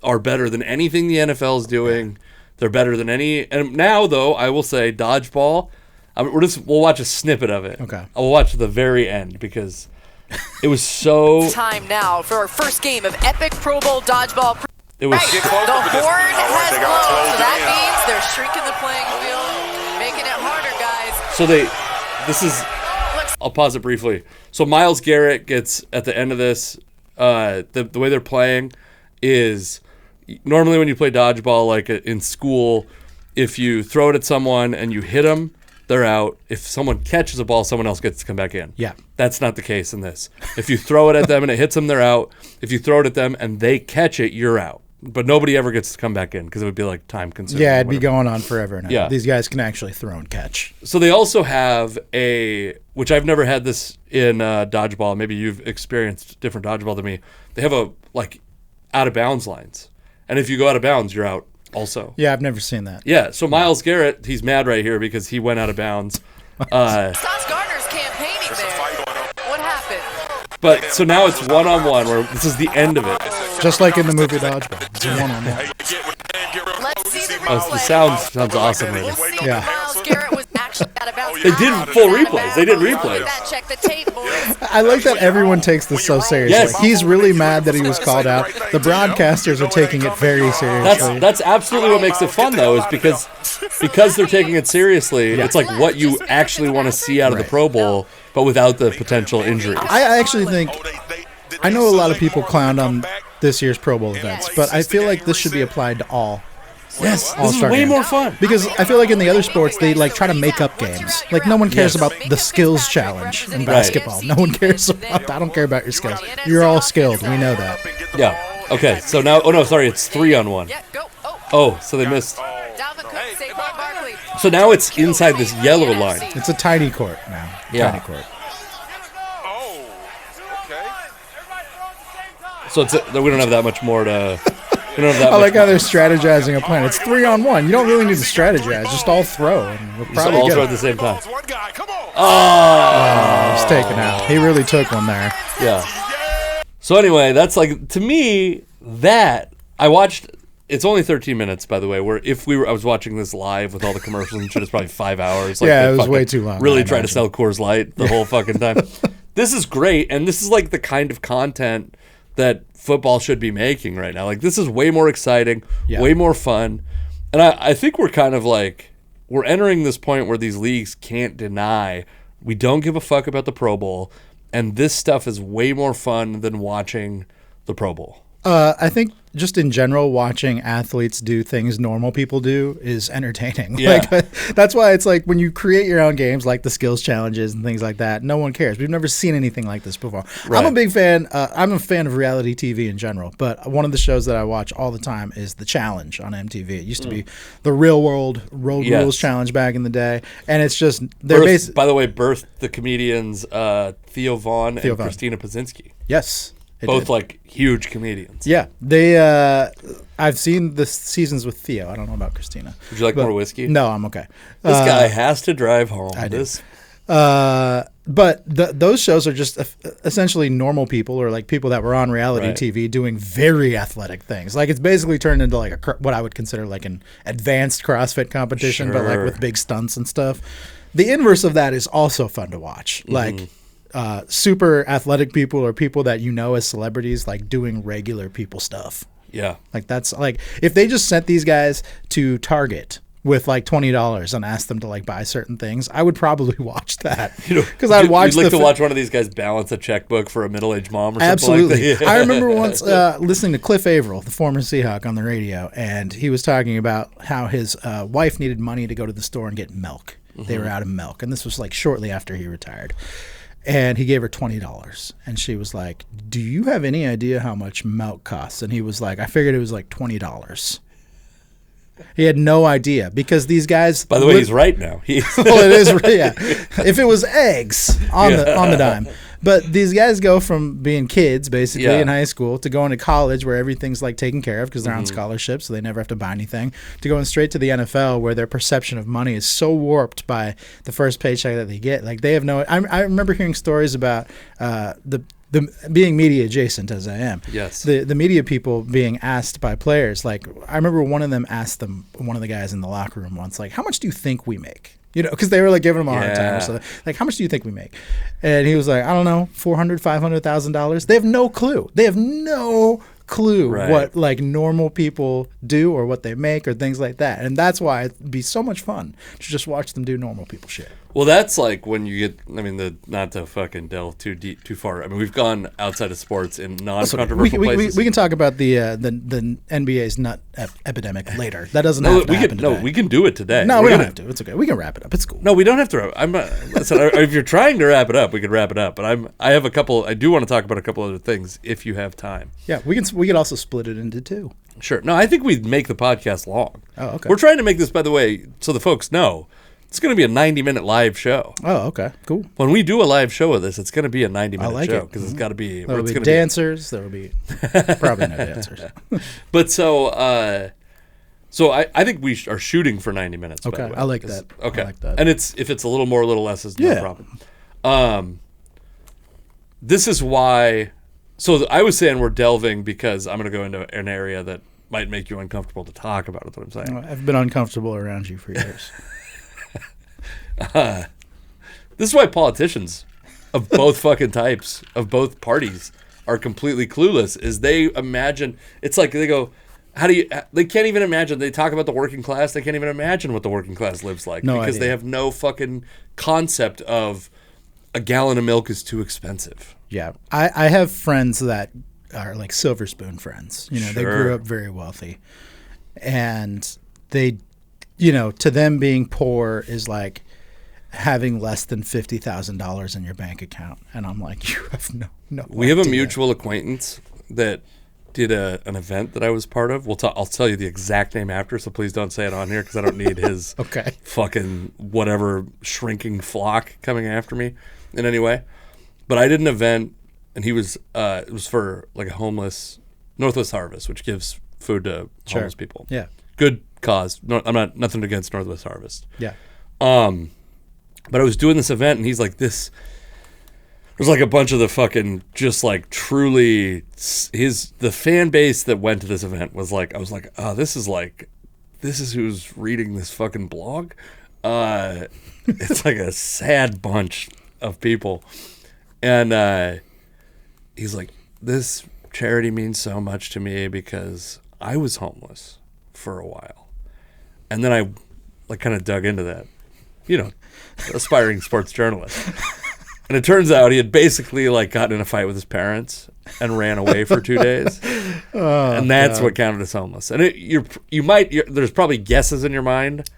Are better than anything the NFL is doing. They're better than any. And now, though, I will say dodgeball. We'll watch a snippet of it. Okay. I will watch the very end because it was so. Time now for our first game of epic Pro Bowl dodgeball. It was. The horn has blown, so that means they're shrinking the playing field, making it harder, guys. So this is. I'll pause it briefly. So Myles Garrett gets at the end of this. The way they're playing is. Normally when you play dodgeball, like in school, if you throw it at someone and you hit them, they're out. If someone catches a ball, someone else gets to come back in. Yeah. That's not the case in this. If you throw it at them and it hits them, they're out. If you throw it at them and they catch it, you're out. But nobody ever gets to come back in because it would be like time consuming. Yeah, it'd be going on forever now. Yeah. These guys can actually throw and catch. So they also have which I've never had this in dodgeball. Maybe you've experienced different dodgeball than me. They have out of bounds lines. And if you go out of bounds, you're out also. Yeah, I've never seen that. Yeah, so Myles Garrett, he's mad right here because he went out of bounds. Sauce Gardner's campaigning there. What happened? But so now it's one-on-one where this is the end of it. Just like in the movie Dodgeball. It's a one-on-one. Let's see the Oh, replay. the sounds awesome right We'll here. see Yeah. if Myles Garrett was actually out of bounds. They did full replays. They did replays. Check the tape, boys. I like that everyone takes this so seriously. Yes. He's really mad that he was called out. The broadcasters are taking it very seriously. That's absolutely what makes it fun, though, is because they're taking it seriously. It's like what you actually want to see out of the Pro Bowl, but without the potential injuries. I actually think, I know a lot of people clowned on this year's Pro Bowl events, but I feel like this should be applied to all. Yes, this is All-Star way games. more fun. Because I feel like in the other sports, they like try to make up games. Like no one cares about the skills challenge in basketball. No one cares about that. I don't care about your skills. You're all skilled. We know that. Yeah. Okay, so now, it's 3-on-1. Yeah, go. Oh, so they missed. Dalvin Cook, Saquon Barkley. So now it's inside this yellow line. It's a tiny court now. Yeah. Tiny court. So we don't have that much more to. We don't have that I much like how they're strategizing a plan. It's 3-on-1. You don't really need to strategize. Just all throw. And we'll just probably all get throw it. at the same time. He's taken out. He really took one there. Yeah. So anyway, that's like, to me, that I watched. It's only 13 minutes, by the way. Where I was watching this live with all the commercials and shit, it's probably 5 hours. Like, Yeah, they it was fucking way too long, Really I try to imagine. sell Coors Light the whole fucking time. This is great, and this is like the kind of content that football should be making right now. Like, this is way more exciting, way more fun, and I think we're kind of like, we're entering this point where these leagues can't deny we don't give a fuck about the Pro Bowl, and this stuff is way more fun than watching the Pro Bowl. I think just in general, watching athletes do things normal people do is entertaining. Yeah. Like, that's why it's like when you create your own games, like the skills challenges and things like that, no one cares. We've never seen anything like this before. Right. I'm a big fan. I'm a fan of reality TV in general, but one of the shows that I watch all the time is The Challenge on MTV. It used to be the Real World Road Rules Challenge back in the day, and it's just by the way, birthed the comedians Theo Vaughn and Christina Pazsitzky. Yes. Both like huge comedians. Yeah, they. I've seen the seasons with Theo. I don't know about Christina. Would you like more whiskey? No, I'm okay. This guy has to drive home. I do. But those shows are just essentially normal people or like people that were on reality TV doing very athletic things. Like it's basically turned into like what I would consider like an advanced CrossFit competition, but like with big stunts and stuff. The inverse of that is also fun to watch. Like. Super athletic people or people that you know as celebrities, like doing regular people stuff. Yeah. Like that's like if they just sent these guys to Target with like $20 and asked them to like buy certain things, I would probably watch that because I'd watch. You'd like to watch one of these guys balance a checkbook for a middle-aged mom or something. Absolutely. Like that. I remember once listening to Cliff Averill, the former Seahawk, on the radio, and he was talking about how his wife needed money to go to the store and get milk. They were out of milk, and this was like shortly after he retired. And he gave her $20. And she was like, do you have any idea how much milk costs? And he was like, I figured it was like $20. He had no idea because these guys. By the way, he's right now. Well, it is, yeah. If it was eggs on the dime. But these guys go from being kids, basically, in high school to going to college where everything's like taken care of because they're on scholarships, so they never have to buy anything, to going straight to the NFL where their perception of money is so warped by the first paycheck that they get. Like they have no. I remember hearing stories about the being media adjacent as I am. Yes. The media people being asked by players. Like I remember one of them asked one of the guys in the locker room once, like, how much do you think we make? You know, because they were like giving him a hard time or something. Like, how much do you think we make? And he was like, I don't know, $400,000, $500,000. They have no clue. They have no clue what like normal people do or what they make or things like that. And that's why it'd be so much fun to just watch them do normal people shit. Well, that's like when you get, I mean, not to fucking delve too deep, too far. I mean, we've gone outside of sports in non-controversial places. We can talk about the NBA's nut epidemic later. That doesn't have to happen today. No, we can do it today. No, we don't have to. It's okay. We can wrap it up. It's cool. No, we don't have to. Listen, if you're trying to wrap it up, we can wrap it up. But I do want to talk about a couple other things if you have time. Yeah, we could also split it into two. Sure. No, I think we'd make the podcast long. Oh, okay. We're trying to make this, by the way, so the folks know. It's going to be a 90-minute live show. Oh, okay. Cool. When we do a live show of this, it's going to be a 90-minute show because it's got to be. There will be dancers. There will be probably no dancers. But so I think we are shooting for 90 minutes. Okay, by the way. I like that. Okay, I like that. And if it's a little more, a little less, is no problem. This is why. So I was saying we're delving because I'm going to go into an area that might make you uncomfortable to talk about. Is what I'm saying. I've been uncomfortable around you for years. This is why politicians of both fucking types, of both parties, are completely clueless. Is they imagine, it's like they go, they can't even imagine. They talk about the working class. They can't even imagine what the working class lives like because they have no fucking concept of a gallon of milk is too expensive. Yeah. I have friends that are like silver spoon friends. You know, they grew up very wealthy. And they, you know, to them being poor is like having less than $50,000 in your bank account. And I'm like, you have no We have a mutual acquaintance that did an event that I was part of. I'll tell you the exact name after, so please don't say it on here because I don't need his fucking whatever shrinking flock coming after me in any way. But I did an event, and he was it was for like a homeless Northwest Harvest, which gives food to homeless people. Yeah, good cause. No, I'm not nothing against Northwest Harvest. Yeah. But I was doing this event, and he's like, this. There's like a bunch of the fucking just like truly the fan base that went to this event was like, I was like, oh, this is who's reading this fucking blog. It's like a sad bunch of people. And he's like, this charity means so much to me because I was homeless for a while. And then I like kind of dug into that, you know, aspiring sports journalist. And it turns out he had basically like gotten in a fight with his parents and ran away for 2 days, and that's what counted as homeless. And there's probably guesses in your mind,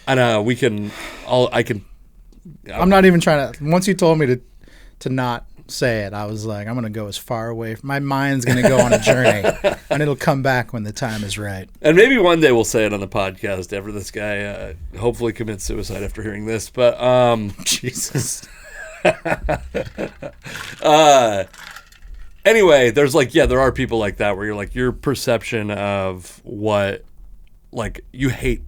and I'm not even trying to. Once you told me to not say it, I was like, I'm going to go as far away. My mind's going to go on a journey, and it'll come back when the time is right. And maybe one day we'll say it on the podcast after this guy hopefully commits suicide after hearing this. But Jesus. Anyway, there's there are people like that where you're like, your perception of what, like, you hate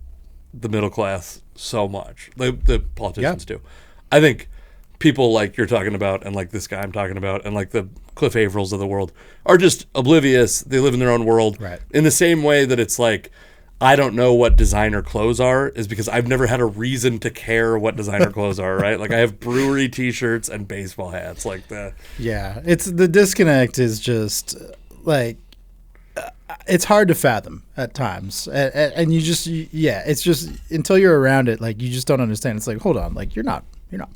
the middle class so much. The politicians do. I think people like you're talking about, and like this guy I'm talking about, and like the Cliff Avrils of the world are just oblivious. They live in their own world. Right. In the same way that it's like, I don't know what designer clothes are, is because I've never had a reason to care what designer clothes are, right? Like, I have brewery t-shirts and baseball hats. It's the disconnect is just like, it's hard to fathom at times. And you just, it's just, until you're around it, like, you just don't understand. It's like, hold on, like, you're not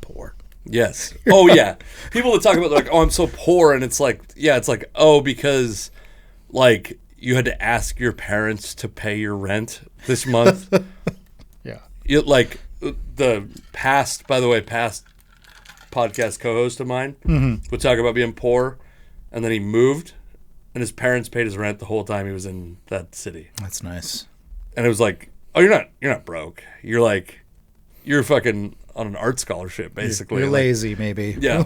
poor. Yes. Oh, yeah. People that talk about, like, oh, I'm so poor. And it's like, oh, because, like, you had to ask your parents to pay your rent this month. Yeah. Like, the past podcast co-host of mine would talk about being poor, and then he moved, and his parents paid his rent the whole time he was in that city. That's nice. And it was like, oh, you're not broke. You're fucking on an art scholarship, basically. You're lazy, maybe. Yeah.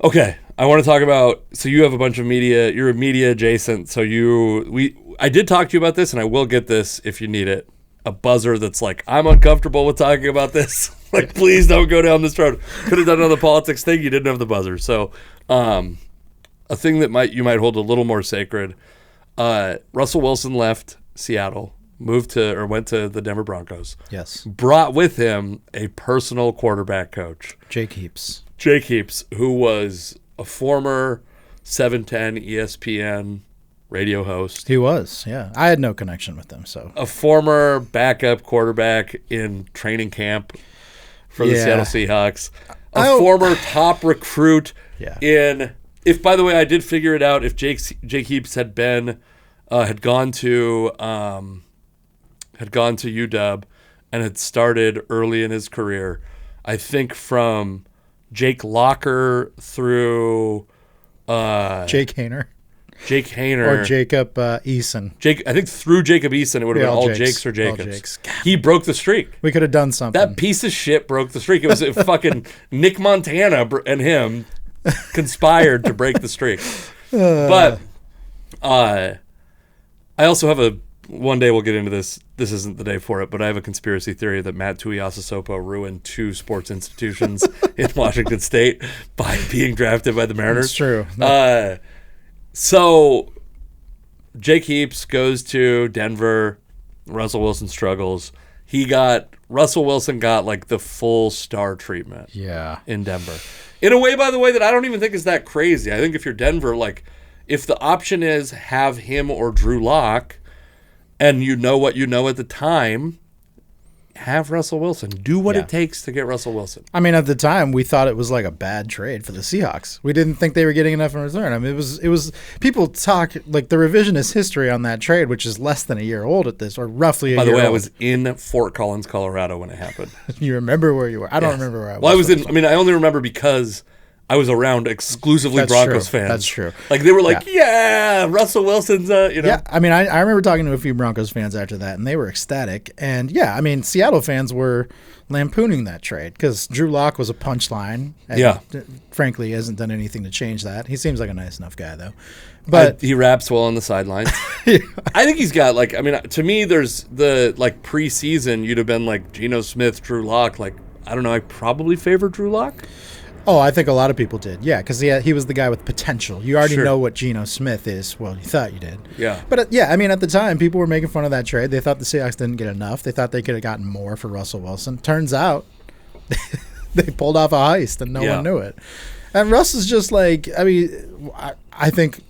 Okay, I want to talk about, so you have a bunch of media, you're a media adjacent, so I did talk to you about this, and I will get this if you need it, a buzzer that's like, I'm uncomfortable with talking about this. Like, please don't go down this road. Could have done another politics thing, you didn't have the buzzer. So, a thing that you might hold a little more sacred, Russell Wilson left Seattle, went to the Denver Broncos. Yes. Brought with him a personal quarterback coach. Jake Heaps, who was a former 710 ESPN radio host. He was, yeah. I had no connection with them, so. A former backup quarterback in training camp for the Seattle Seahawks. A former top recruit if, by the way, I did figure it out, if Jake Heaps had gone to UW and had started early in his career, I think from Jake Locker through Jake Hayner. Or Jacob Eason. I think through Jacob Eason, it would have been all Jakes or Jacobs. He broke the streak. We could have done something. That piece of shit broke the streak. It was fucking Nick Montana and him conspired to break the streak. But I also have one day we'll get into this. This isn't the day for it, but I have a conspiracy theory that Matt Tuiasosopo ruined 2 sports institutions in Washington State by being drafted by the Mariners. It's true. So Jake Heaps goes to Denver. Russell Wilson struggles. Russell Wilson got like the full star treatment. Yeah. In Denver. In a way, by the way, that I don't even think is that crazy. I think if you're Denver, like, if the option is have him or Drew Lock, and you know what you know at the time, have Russell Wilson. Do what it takes to get Russell Wilson. I mean, at the time, we thought it was like a bad trade for the Seahawks. We didn't think they were getting enough in return. I mean, it was people talk, like, the revisionist history on that trade, which is less than a year old at this, or roughly a year old. By the way, I was in Fort Collins, Colorado when it happened. You remember where you were? I don't remember where I was. Well, I only remember because I was around exclusively Broncos fans. That's true. Like, they were like, Russell Wilson's, Yeah, I mean, I remember talking to a few Broncos fans after that, and they were ecstatic. And, yeah, I mean, Seattle fans were lampooning that trade because Drew Lock was a punchline. And frankly, he hasn't done anything to change that. He seems like a nice enough guy, though. But he raps well on the sidelines. I think he's got, like, I mean, to me, there's the, like, preseason, you'd have been like Geno Smith, Drew Lock. Like, I don't know, I probably favor Drew Lock. Oh, I think a lot of people did. Yeah, because he was the guy with potential. You already know what Geno Smith is. Well, you thought you did. Yeah. But, I mean, at the time, people were making fun of that trade. They thought the Seahawks didn't get enough. They thought they could have gotten more for Russell Wilson. Turns out they pulled off a heist and no one knew it. And Russ is just like, I mean, I think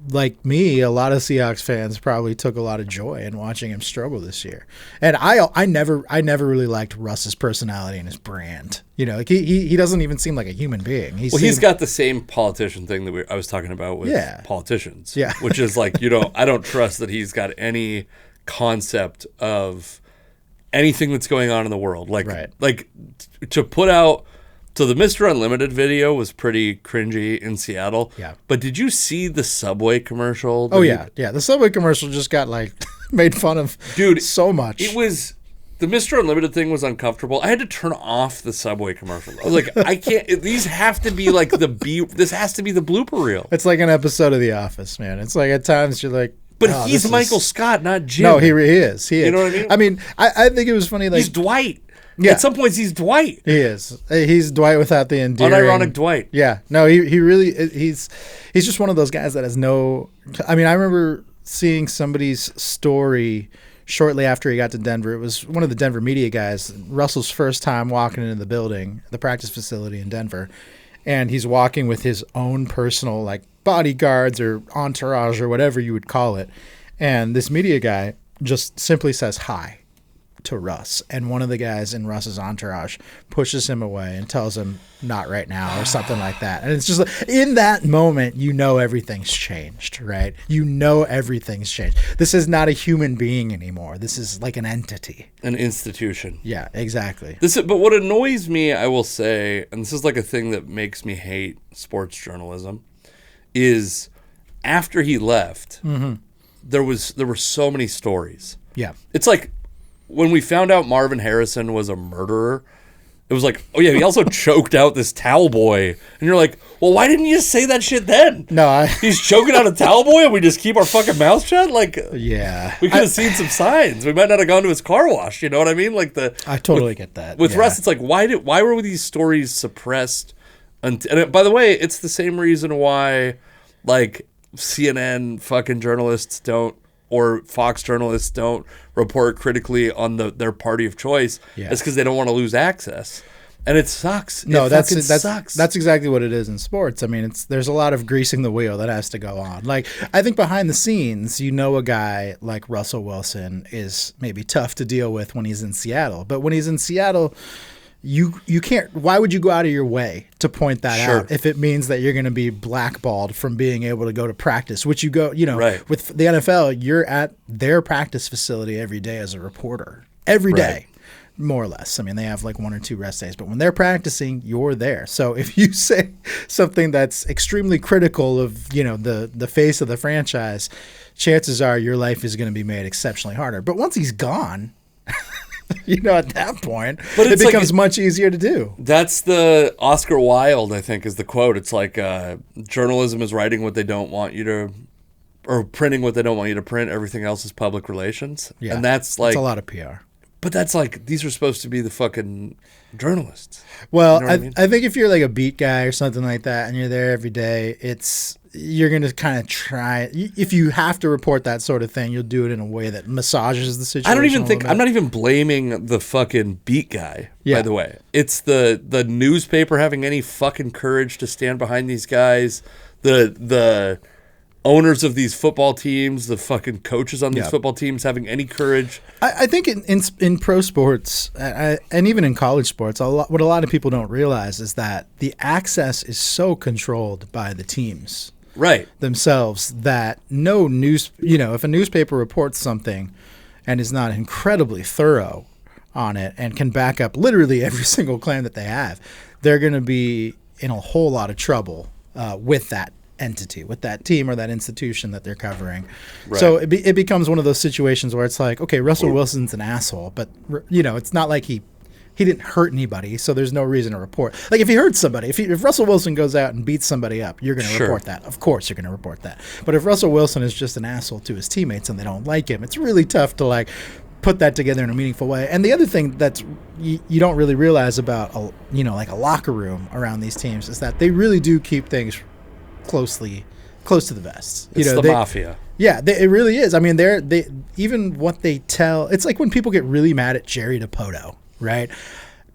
like me, a lot of Seahawks fans probably took a lot of joy in watching him struggle this year. And I never really liked Russ's personality and his brand. Like he doesn't even seem like a human being. He's got the same politician thing that I was talking about with politicians. Yeah. Which is like, I don't trust that he's got any concept of anything that's going on in the world. Like, to put out. So the Mr. Unlimited video was pretty cringy in Seattle. Yeah. But did you see the Subway commercial? Oh, yeah. Yeah. The Subway commercial just got, made fun of so much. It was... The Mr. Unlimited thing was uncomfortable. I had to turn off the Subway commercial. I was like, I can't... These have to be, this has to be the blooper reel. It's like an episode of The Office, man. It's like, at times, you're like... But he's Michael Scott, not Jim. No, he is. He is. You know what I mean? I mean, I think it was funny, He's Dwight. Yeah. At some points, he's Dwight. He is. He's Dwight without the endearing. Unironic Dwight. Yeah. No, he really he's just one of those guys that has no. I mean, I remember seeing somebody's story shortly after he got to Denver. It was one of the Denver media guys. Russell's first time walking into the building, the practice facility in Denver, and he's walking with his own personal bodyguards or entourage or whatever you would call it, and this media guy just simply says hi to Russ, and one of the guys in Russ's entourage pushes him away and tells him not right now or something like that. And it's just in that moment, everything's changed, right? Everything's changed. This is not a human being anymore. This is like an entity, an institution. Yeah, exactly. But what annoys me, I will say, and this is like a thing that makes me hate sports journalism, is after he left, there were so many stories. Yeah, it's like, when we found out Marvin Harrison was a murderer, it was like, oh yeah, he also choked out this towel boy. And you're like, well, why didn't you just say that shit then? No, he's choking out a towel boy and we just keep our fucking mouth shut? Yeah. We could have seen some signs. We might not have gone to his car wash, you know what I mean? I totally get that. With Russ, it's like, why were these stories suppressed? And by the way, it's the same reason why, CNN fucking journalists don't, or Fox journalists don't report critically on their party of choice. Yeah. It's because they don't want to lose access. And it sucks. No, that's sucks. That's exactly what it is in sports. I mean, there's a lot of greasing the wheel that has to go on. I think behind the scenes, a guy like Russell Wilson is maybe tough to deal with when he's in Seattle. But when he's in Seattle, you can't. Why would you go out of your way to point that out if it means that you're going to be blackballed from being able to go to practice? Which you go, with the NFL, you're at their practice facility every day as a reporter. Every day, more or less. I mean, they have 1 or 2 rest days, but when they're practicing, you're there. So if you say something that's extremely critical of the face of the franchise, chances are your life is going to be made exceptionally harder. But once he's gone. At that point, but it becomes much easier to do. That's the Oscar Wilde, I think, is the quote. It's like journalism is writing what they don't want you to, or printing what they don't want you to print. Everything else is public relations. Yeah, and that's a lot of PR. But that's these are supposed to be the fucking journalists. Well, I think if you're a beat guy or something like that, and you're there every day, you're going to kind of try. If you have to report that sort of thing, you'll do it in a way that massages the situation. I'm not even blaming the fucking beat guy, by the way. It's the newspaper having any fucking courage to stand behind these guys, the owners of these football teams, the fucking coaches on these football teams having any courage. I think in pro sports, and even in college sports, what a lot of people don't realize is that the access is so controlled by the teams. Themselves, that no news, if a newspaper reports something and is not incredibly thorough on it and can back up literally every single claim that they have, they're going to be in a whole lot of trouble with that entity, with that team or that institution that they're covering. So it becomes one of those situations where it's like, okay, Russell Wilson's an asshole, but it's not like he didn't hurt anybody, so there's no reason to report. If he hurt somebody, if Russell Wilson goes out and beats somebody up, you're going to report that. Of course you're going to report that. But if Russell Wilson is just an asshole to his teammates and they don't like him, it's really tough to put that together in a meaningful way. And the other thing that's you don't really realize about a locker room around these teams is that they really do keep things close to the vest. It's the mafia. Yeah, it really is. I mean, they even what they tell. It's like when people get really mad at Jerry DiPoto, right?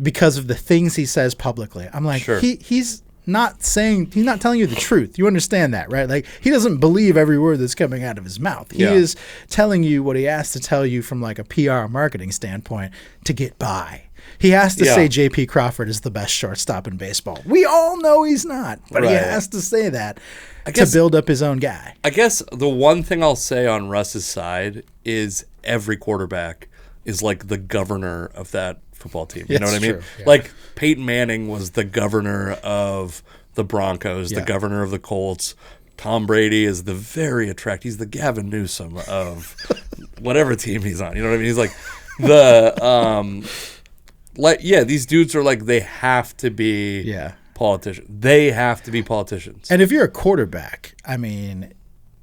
Because of the things he says publicly. I'm like, he's not telling you the truth. You understand that, right? Like, he doesn't believe every word that's coming out of his mouth. He is telling you what he has to tell you from like a PR marketing standpoint to get by. He has to say J.P. Crawford is the best shortstop in baseball. We all know he's not, but he has to say that to build up his own guy. I guess the one thing I'll say on Russ's side is every quarterback is like the governor of that football team. You know what I mean? Yeah. Like Peyton Manning was the governor of the Broncos, the governor of the Colts. Tom Brady is the very attractive. He's the Gavin Newsom of whatever team he's on. You know what I mean? He's like the these dudes are like, they have to be politicians. They have to be politicians. And if you're a quarterback, I mean,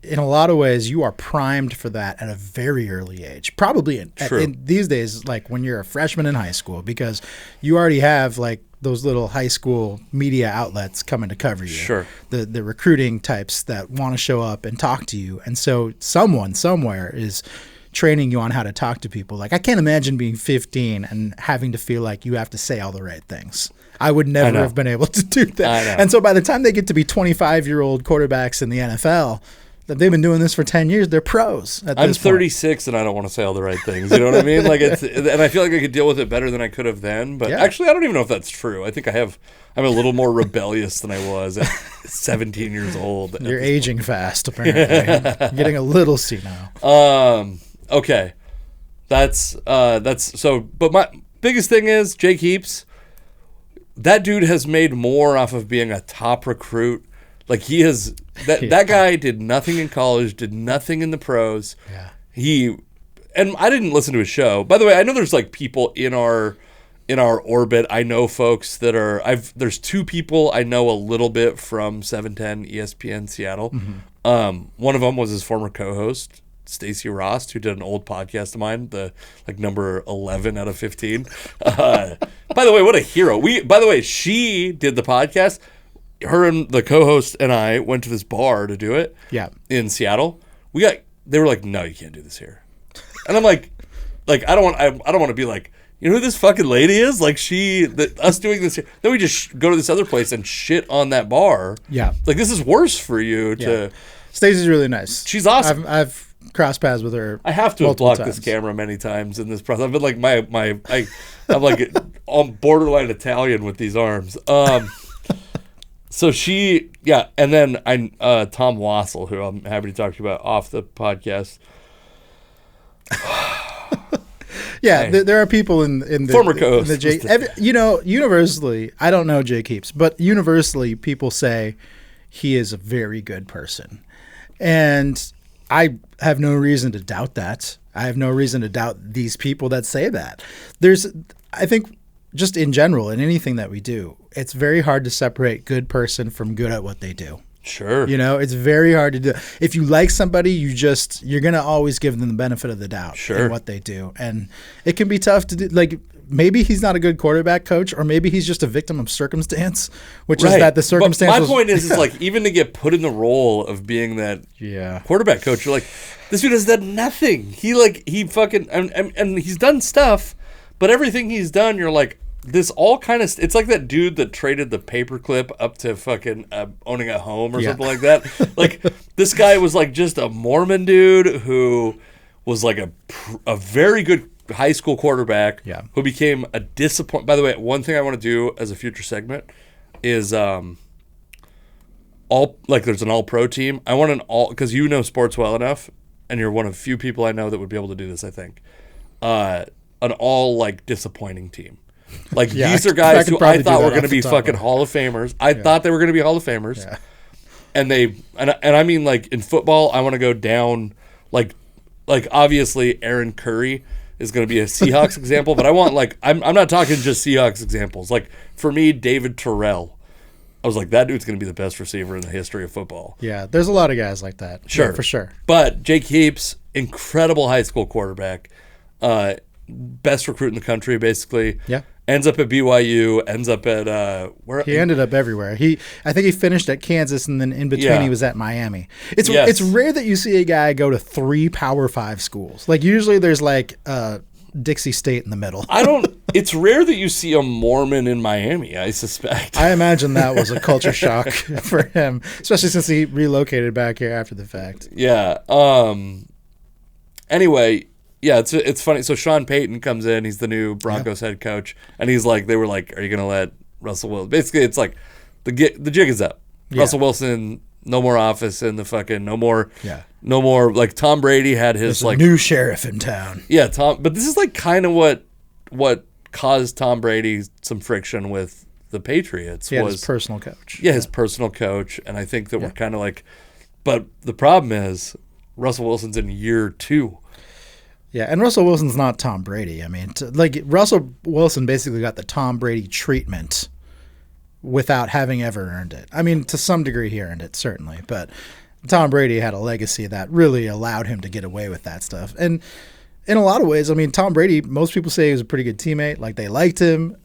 in a lot of ways, you are primed for that at a very early age. Probably in these days, like when you're a freshman in high school, because you already have like those little high school media outlets coming to cover you. Sure. The recruiting types that want to show up and talk to you. And so someone somewhere is training you on how to talk to people. Like, I can't imagine being 15 and having to feel like you have to say all the right things. I would never have been able to do that. And so by the time they get to be 25-year-old quarterbacks in the NFL, they've been doing this for 10 years. They're pros at this I'm 36 and I don't want to say all the right things. You know what I mean? Like, and I feel like I could deal with it better than I could have then. But actually, I don't even know if that's true. I think I'm a little more rebellious than I was at 17 years old. You're aging fast, apparently. You're getting a little senile. Okay. That's so, but my biggest thing is Jake Heaps. That dude has made more off of being a top recruit. Like, he has, that guy did nothing in college, did nothing in the pros. Yeah. And I didn't listen to his show. By the way, I know there's like people in our orbit. I know folks that there's two people I know a little bit from 710 ESPN Seattle. Mm-hmm. One of them was his former co-host, Stacey Rost, who did an old podcast of mine, the like number 11 out of 15. By the way, what a hero. By the way, she did the podcast. Her and the co-host and I went to this bar to do it. Yeah. In Seattle. They were like, "No, you can't do this here." And I'm like I don't want to be like, you know who this fucking lady is? Like, us doing this here. Then we just go to this other place and shit on that bar. Yeah. Like, this is worse for you to. Stacey's really nice. She's awesome. I've crossed paths with her. I have to have blocked this camera many times in this process. I've been like I'm like on borderline Italian with these arms. So and then Tom Wassel, who I'm happy to talk to you about off the podcast. There are people in the former co-host. Universally, I don't know Jake Heaps, but universally people say he is a very good person. And I have no reason to doubt that. I have no reason to doubt these people that say that. I think, just in general, in anything that we do, it's very hard to separate good person from good at what they do. Sure. It's very hard to do. If you like somebody, you're going to always give them the benefit of the doubt in what they do. And it can be tough to do. Like, maybe he's not a good quarterback coach, or maybe he's just a victim of circumstance, which is that the circumstance. But my point is like, even to get put in the role of being that quarterback coach, you're like, this dude has done nothing. He fucking, and he's done stuff, but everything he's done, you're like, this all kind of, it's like that dude that traded the paperclip up to fucking owning a home or something like that. Like, this guy was like just a Mormon dude who was like a very good high school quarterback who became a disappointment. By the way, one thing I want to do as a future segment is there's an all-pro team. I want because you know sports well enough, and you're one of few people I know that would be able to do this, I think. An all like disappointing team. Like, these are guys who I thought were going to be fucking Hall of Famers. I thought they were going to be Hall of Famers. Yeah. And I mean, like, in football, I want to go down, like obviously Aaron Curry is going to be a Seahawks example, but I want, like, I'm not talking just Seahawks examples. Like, for me, David Terrell, I was like, that dude's going to be the best receiver in the history of football. Yeah, there's a lot of guys like that. Sure. Yeah, for sure. But Jake Heaps, incredible high school quarterback, best recruit in the country, basically. Yeah. Ends up at BYU, ends up at where he ended up everywhere. I think he finished at Kansas, and then in between he was at Miami. It's rare that you see a guy go to 3 Power 5 schools. Like, usually there's like Dixie State in the middle. It's rare that you see a Mormon in Miami, I suspect. I imagine that was a culture shock for him, especially since he relocated back here after the fact. Yeah. Anyway, yeah, it's funny. So Sean Payton comes in. He's the new Broncos head coach, and he's like, they were like, "Are you gonna let Russell Wilson?" Basically, it's like the jig is up. Yeah. Russell Wilson, no more office in the fucking no more. Yeah. No more. Like Tom Brady had his There's a new sheriff in town. Yeah, but this is like kind of what caused Tom Brady some friction with the Patriots. Was his personal coach. Yeah, his personal coach, and I think that we're kind of like, but the problem is Russell Wilson's in year 2. Yeah, and Russell Wilson's not Tom Brady. I mean, Russell Wilson basically got the Tom Brady treatment without having ever earned it. I mean, to some degree he earned it, certainly, but Tom Brady had a legacy that really allowed him to get away with that stuff. And in a lot of ways, I mean, Tom Brady, most people say he was a pretty good teammate. Like, they liked him.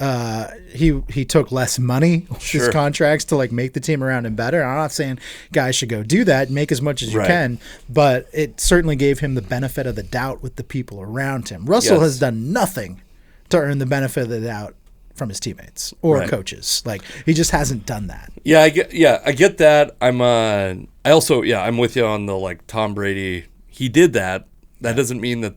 He took less money with his contracts to, like, make the team around him better. I'm not saying guys should go do that and make as much as you can, but it certainly gave him the benefit of the doubt with the people around him. Russell has done nothing to earn the benefit of the doubt from his teammates or coaches. Like, he just hasn't done that. Yeah, I get that. I'm with you on the, like, Tom Brady. He did that. That doesn't mean that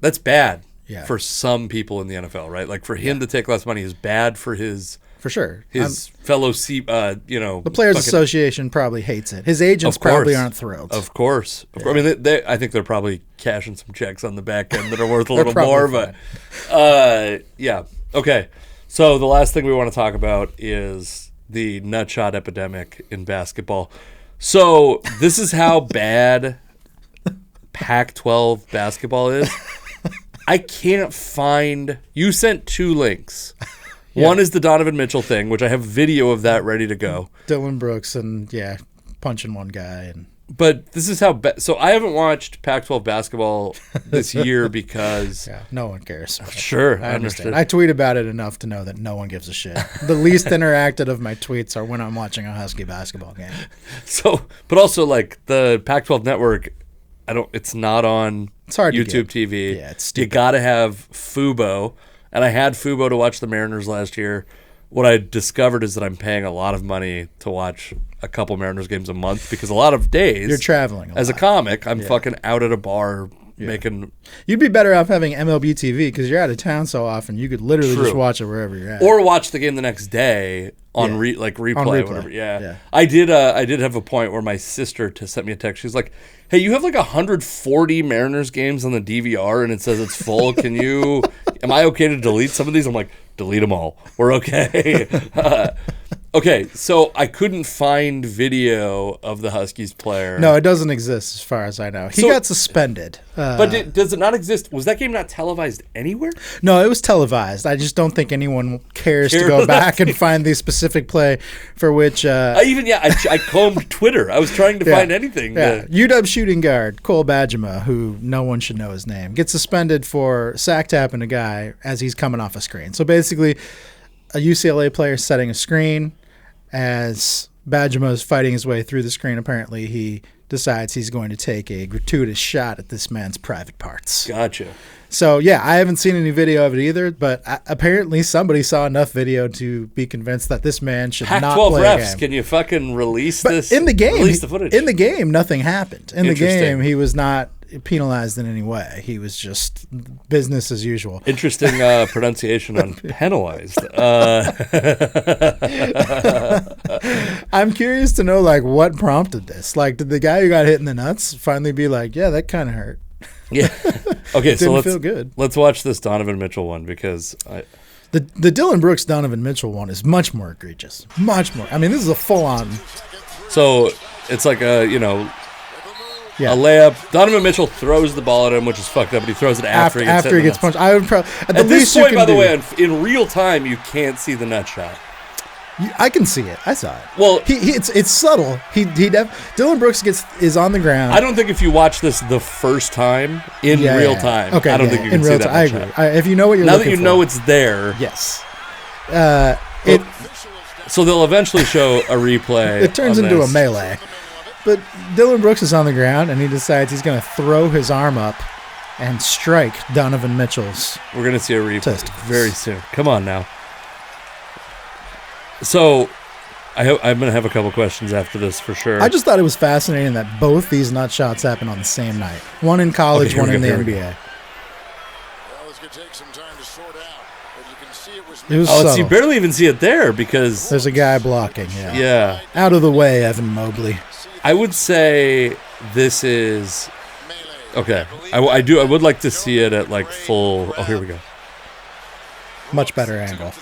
that's bad for some people in the NFL, right? Like, for him to take less money is bad for his fellow the Players Association probably hates it. His agents probably aren't thrilled. Of course. I mean, I think they're probably cashing some checks on the back end that are worth a little more. But yeah, okay. So the last thing we want to talk about is the nutshot epidemic in basketball. So this is how bad Pac-12 basketball is. I can't find. You sent 2 links. One is the Donovan Mitchell thing, which I have video of that ready to go. Dylan Brooks and punching one guy. But this is how bad. So I haven't watched Pac-12 basketball this year because no one cares. Sure, I understand. I tweet about it enough to know that no one gives a shit. The least interacted of my tweets are when I'm watching a Husky basketball game. So, but also like the Pac-12 network. It's not on YouTube TV. Yeah, it's stupid. You got to have Fubo, and I had Fubo to watch the Mariners last year. What I discovered is that I'm paying a lot of money to watch a couple Mariners games a month because a lot of days you're traveling. As a comic, I'm fucking out at a bar making. You'd be better off having MLB TV because you're out of town so often. You could literally just watch it wherever you're at, or watch the game the next day on replay. Whatever. Yeah. I did have a point where my sister sent me a text. She's like, "Hey, you have like 140 Mariners games on the DVR, and it says it's full. Am I okay to delete some of these?" I'm like, delete them all. We're okay. Okay, so I couldn't find video of the Huskies player. No, it doesn't exist as far as I know. He got suspended. But does it not exist? Was that game not televised anywhere? No, it was televised. I just don't think anyone cares to go back and find the specific play for which... I combed Twitter. I was trying to find anything. Yeah. UW shooting guard Cole Bajema, who no one should know his name, gets suspended for sack tapping a guy as he's coming off a screen. So basically, a UCLA player setting a screen. As Bajema is fighting his way through the screen, apparently he decides he's going to take a gratuitous shot at this man's private parts. Gotcha. So, I haven't seen any video of it either, but apparently somebody saw enough video to be convinced that this man should not play refs, a game. Can you fucking release this? In the game, release the footage. In the game, nothing happened. In the game, he was not penalized in any way. He was just business as usual. Interesting pronunciation on penalized. I'm curious to know, like, what prompted this. Like, did the guy who got hit in the nuts finally be like, yeah, that kind of hurt? Yeah. Okay, so let's feel good. Let's watch this Donovan Mitchell one because the Dylan Brooks Donovan Mitchell one is much more egregious. Much more. I mean, this is a full-on. So it's like a layup. Donovan Mitchell throws the ball at him, which is fucked up, but he throws it after he gets punched. I would probably at this point, by the way, in real time, you can't see the nut shot. I can see it. I saw it. Well, it's subtle. Dylan Brooks is on the ground. I don't think if you watch this the first time in real time, I don't think you can see that. I agree. If you know what you're looking for. Now that you know it's there. Yes. So they'll eventually show a replay. It turns into a melee. But Dylan Brooks is on the ground, and he decides he's going to throw his arm up and strike Donovan Mitchell's. We're going to see a replay testicles. very soon. Come on now. So, I'm going to have a couple questions after this for sure. I just thought it was fascinating that both these nut shots happened on the same night. One in college, Okay, one in the here we NBA. go. Well, it's going to take some time to sort out, but you can see it was It was Oh, so subtle. you barely even see it there because, There's a guy blocking, yeah. Out of the way, Evan Mobley. I would say this is, okay. I would like to see it at like full, oh, here we go. Much better angle.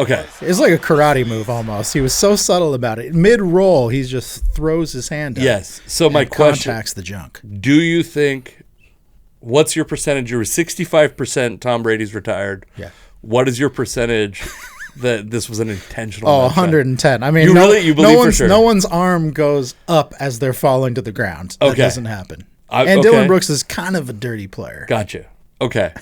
Okay. It's like a karate move almost. He was so subtle about it. Mid-roll, he just throws his hand up. Yes. So my and question, contacts the junk. do you think, what's your percentage? You were 65% Tom Brady's retired. Yeah. What is your percentage that this was an intentional Oh, nut shot? 110. I mean, You believe for sure? No one's arm goes up as they're falling to the ground. That Okay. doesn't happen. Okay. Dylan Brooks is kind of a dirty player. Gotcha. Okay.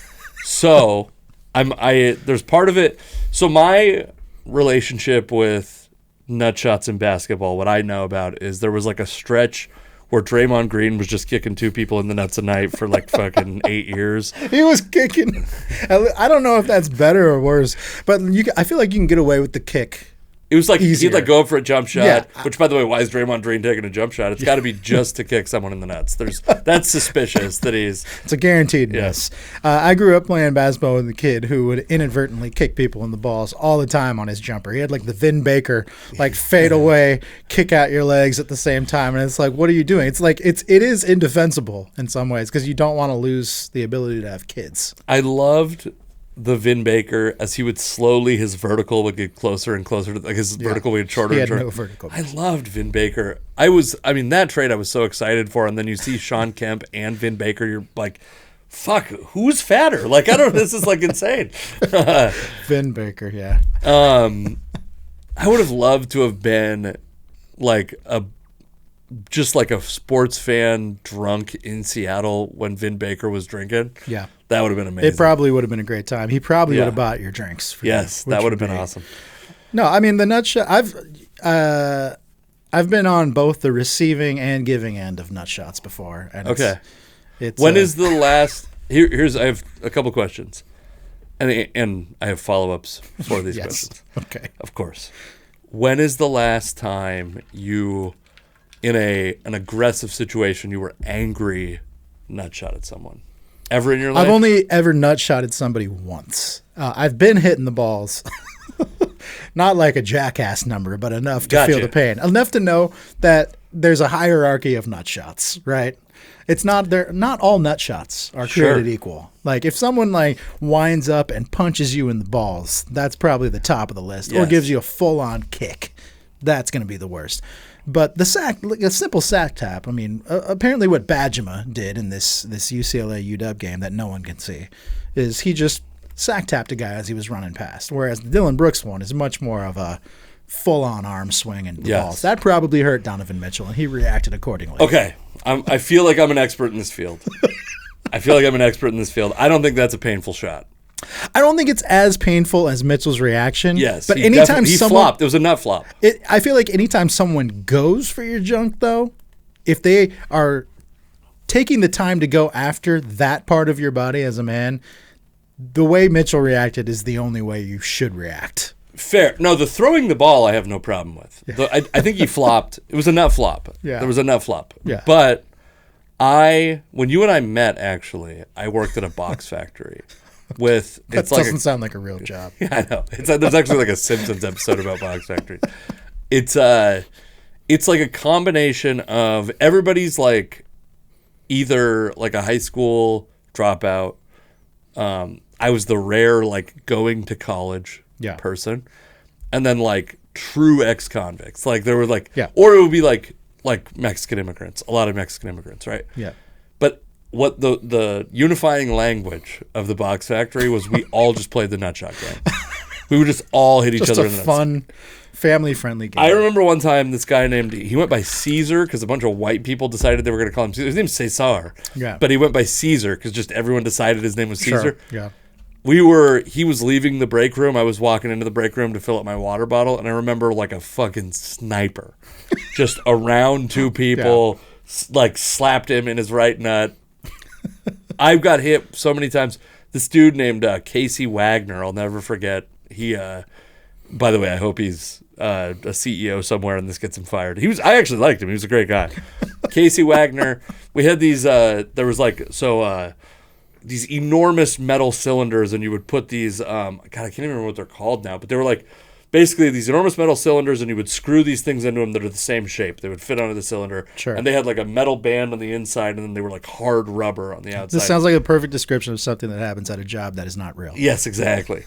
So there's part of it. So my relationship with nut shots in basketball, what I know about is there was like a stretch where Draymond Green was just kicking two people in the nuts a night for like fucking 8 years. He was kicking. I don't know if that's better or worse, but I feel like you can get away with the kick. It was like Easier. he'd like go up for a jump shot, Yeah. which by the way, why is Draymond Green taking a jump shot? It's got to be just to kick someone in the nuts. That's suspicious that he's. It's a guaranteed miss. I grew up playing basketball with a kid who would inadvertently kick people in the balls all the time on his jumper. He had like the Vin Baker, like fade away, kick out your legs at the same time, and it's like, what are you doing? It's like it is indefensible in some ways because you don't want to lose the ability to have kids. I loved the Vin Baker as he would slowly, his vertical would get closer and closer to, like his vertical would get shorter He and had shorter. no vertical. I loved Vin Baker. That trade I was so excited for, and then you see Sean Kemp and Vin Baker, you're like, fuck, who's fatter? Like, I don't know, this is like insane. Vin Baker, yeah. I would have loved to have been like just like a sports fan drunk in Seattle when Vin Baker was drinking. Yeah. That would have been amazing. It probably would have been a great time. He probably Yeah. would have bought your drinks for Yes, you. that which would have been be- awesome. No, I mean the nut shot. I've been on both the receiving and giving end of nut shots before. And Okay. It's When is the last? Here's I have a couple questions, and I have follow-ups for these yes. questions. Okay. Of course. When is the last time you, in an aggressive situation, you were angry, nut shot at someone? Ever in your life? I've only ever nut shotted somebody once. I've been hitting the balls. Not like a jackass number, but enough to Gotcha. feel the pain. Enough to know that there's a hierarchy of nut shots, right? It's not not all nut shots are created Sure. equal. Like if someone like winds up and punches you in the balls, that's probably the top of the list. Or Yes. gives you a full-on kick. That's going to be the worst. But the sack, like a simple sack tap, I mean, apparently what Badgema did in this UCLA UW game that no one can see is he just sack tapped a guy as he was running past. Whereas the Dylan Brooks one is much more of a full-on arm swing and Yes. balls. That probably hurt Donovan Mitchell, and he reacted accordingly. Okay. I feel like I'm an expert in this field. I don't think that's a painful shot. I don't think it's as painful as Mitchell's reaction. Yes. but he anytime he someone flopped. It was a nut flop. I feel like anytime someone goes for your junk, though, if they are taking the time to go after that part of your body as a man, the way Mitchell reacted is the only way you should react. Fair. No, the throwing the ball I have no problem with. I think he flopped. It was a nut flop. Yeah. There was a nut flop. Yeah. But when you and I met, actually, I worked at a box factory with. That doesn't sound like a real job. Yeah, I know. There's actually like a Simpsons episode about box factories. It's like a combination of everybody's like either like a high school dropout. I was the rare like going to college Yeah. person, and then like true ex-convicts. Like there were like, Yeah. or it would be like Mexican immigrants. A lot of Mexican immigrants, right? Yeah. But what the unifying language of the box factory was, we all just played the nutshot game. We would just all hit each Just other a in the nuts. fun, family-friendly game. I remember one time this guy he went by Caesar because a bunch of white people decided they were going to call him Caesar. His name's Cesar. Yeah. But he went by Caesar because just everyone decided his name was Sure. Caesar. Yeah. He was leaving the break room. I was walking into the break room to fill up my water bottle, and I remember like a fucking sniper just around two people, like slapped him in his right nut. I've got hit so many times. This dude named Casey Wagner, I'll never forget. He, by the way, I hope he's a CEO somewhere and this gets him fired. I actually liked him. He was a great guy. Casey Wagner. We had these. There was these enormous metal cylinders, and you would put these. God, I can't even remember what they're called now, but they were like basically these enormous metal cylinders, and you would screw these things into them that are the same shape. They would fit onto the cylinder. Sure. And they had like a metal band on the inside, and then they were like hard rubber on the outside. This sounds like a perfect description of something that happens at a job that is not real. Yes, exactly.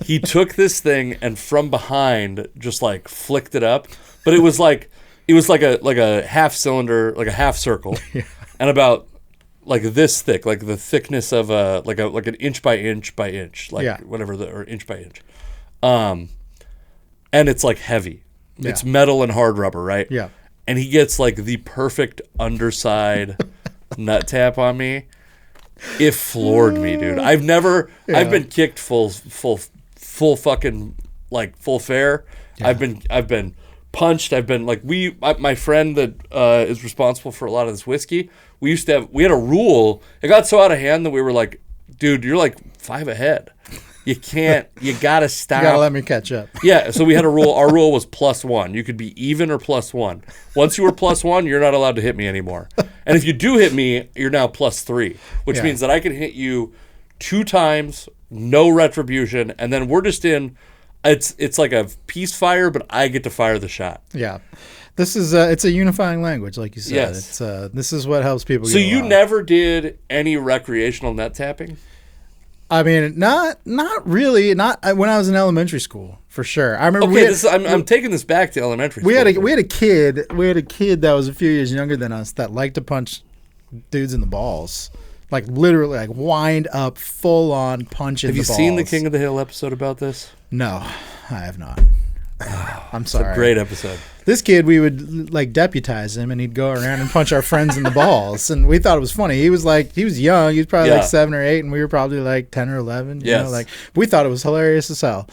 He took this thing and from behind just like flicked it up, but it was like a half cylinder, like a half circle, and about like this thick, like the thickness of like an inch by inch by inch, like whatever or inch by inch. And it's like heavy. Yeah. It's metal and hard rubber, right? Yeah. And he gets like the perfect underside nut tap on me. It floored me, dude. I've been kicked full fucking like full fare. Yeah. I've been punched. I've been like my friend that is responsible for a lot of this whiskey. We had a rule. It got so out of hand that we were like, dude, you're like 5 ahead. You gotta stop. You gotta let me catch up. Yeah, so we had a rule. Our rule was +1. You could be even or +1. Once you were +1, you're not allowed to hit me anymore. And if you do hit me, you're now +3, which means that I can hit you 2 times, no retribution, and then we're just in. It's like a peace fire, but I get to fire the shot. Yeah. This is it's a unifying language, like you said. Yes. This is what helps people. So get you along. never did any recreational net tapping? I mean, not really. Not when I was in elementary school, for sure. I remember. Okay, I'm taking this back to elementary school. We had a kid that was a few years younger than us that liked to punch dudes in the balls, like literally, like wind up, full on punch in the balls. Have you seen the King of the Hill episode about this? No, I have not. I'm sorry. It's a great episode. This kid, we would like deputize him, and he'd go around and punch our friends in the balls, and we thought it was funny. He was young. He was probably like 7 or 8, and we were probably like 10 or 11. You know, like we thought it was hilarious as hell.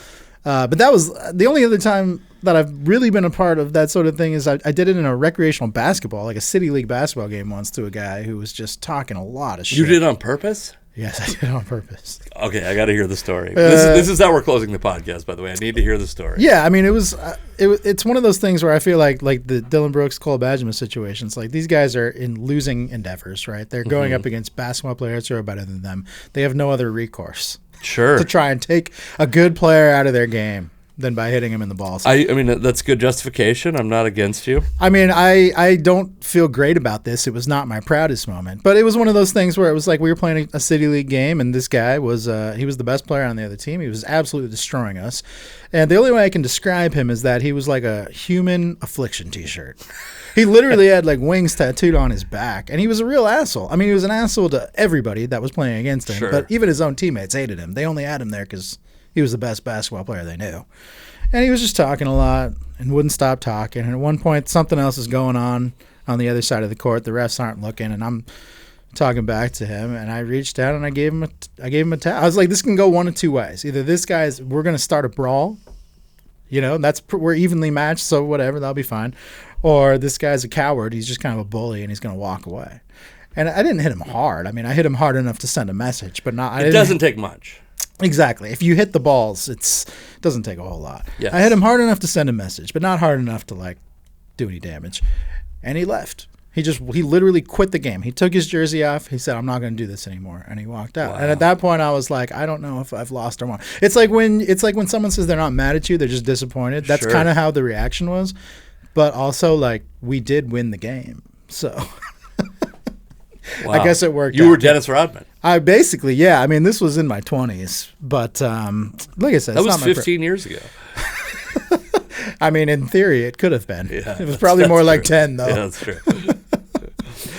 But that was the only other time that I've really been a part of that sort of thing. Is I did it in a recreational basketball, like a city league basketball game once, to a guy who was just talking a lot of shit. You did it on purpose? Yes, I did it on purpose. Okay, I got to hear the story. This is how we're closing the podcast, by the way. I need to hear the story. Yeah, I mean, it's one of those things where I feel like the Dylan Brooks, Cole Badgema situations, like these guys are in losing endeavors, right? They're going up against basketball players who are better than them. They have no other recourse. Sure. To try and take a good player out of their game than by hitting him in the balls. I mean, that's good justification. I'm not against you. I mean, I don't feel great about this. It was not my proudest moment. But it was one of those things where it was like we were playing a city league game, and this guy was he was the best player on the other team. He was absolutely destroying us. And the only way I can describe him is that he was like a human affliction T-shirt. He literally had like wings tattooed on his back, and he was a real asshole. I mean, he was an asshole to everybody that was playing against him. Sure. But even his own teammates hated him. They only had him there because he was the best basketball player they knew. And he was just talking a lot and wouldn't stop talking. And at one point, something else is going on the other side of the court. The refs aren't looking, and I'm talking back to him. And I reached down and I gave him a tap. I was like, this can go one of two ways. Either we're going to start a brawl, we're evenly matched, so whatever, that'll be fine. Or this guy's a coward. He's just kind of a bully, and he's going to walk away. And I didn't hit him hard. I mean, I hit him hard enough to send a message, but not. It doesn't take much. Exactly. If you hit the balls, it doesn't take a whole lot. Yes. I hit him hard enough to send a message, but not hard enough to like do any damage. And he left. He literally quit the game. He took his jersey off. He said, "I'm not going to do this anymore," and he walked out. Wow. And at that point, I was like, I don't know if I've lost or won. It's like when someone says they're not mad at you, they're just disappointed. That's kind of how the reaction was. But also, like, we did win the game, so. Wow. I guess it worked. You were Dennis Rodman. I basically, yeah. I mean, this was in my 20s, but like I said, that was 15 years ago. I mean, in theory, it could have been. Yeah, it was probably more like 10, though. Yeah, that's true.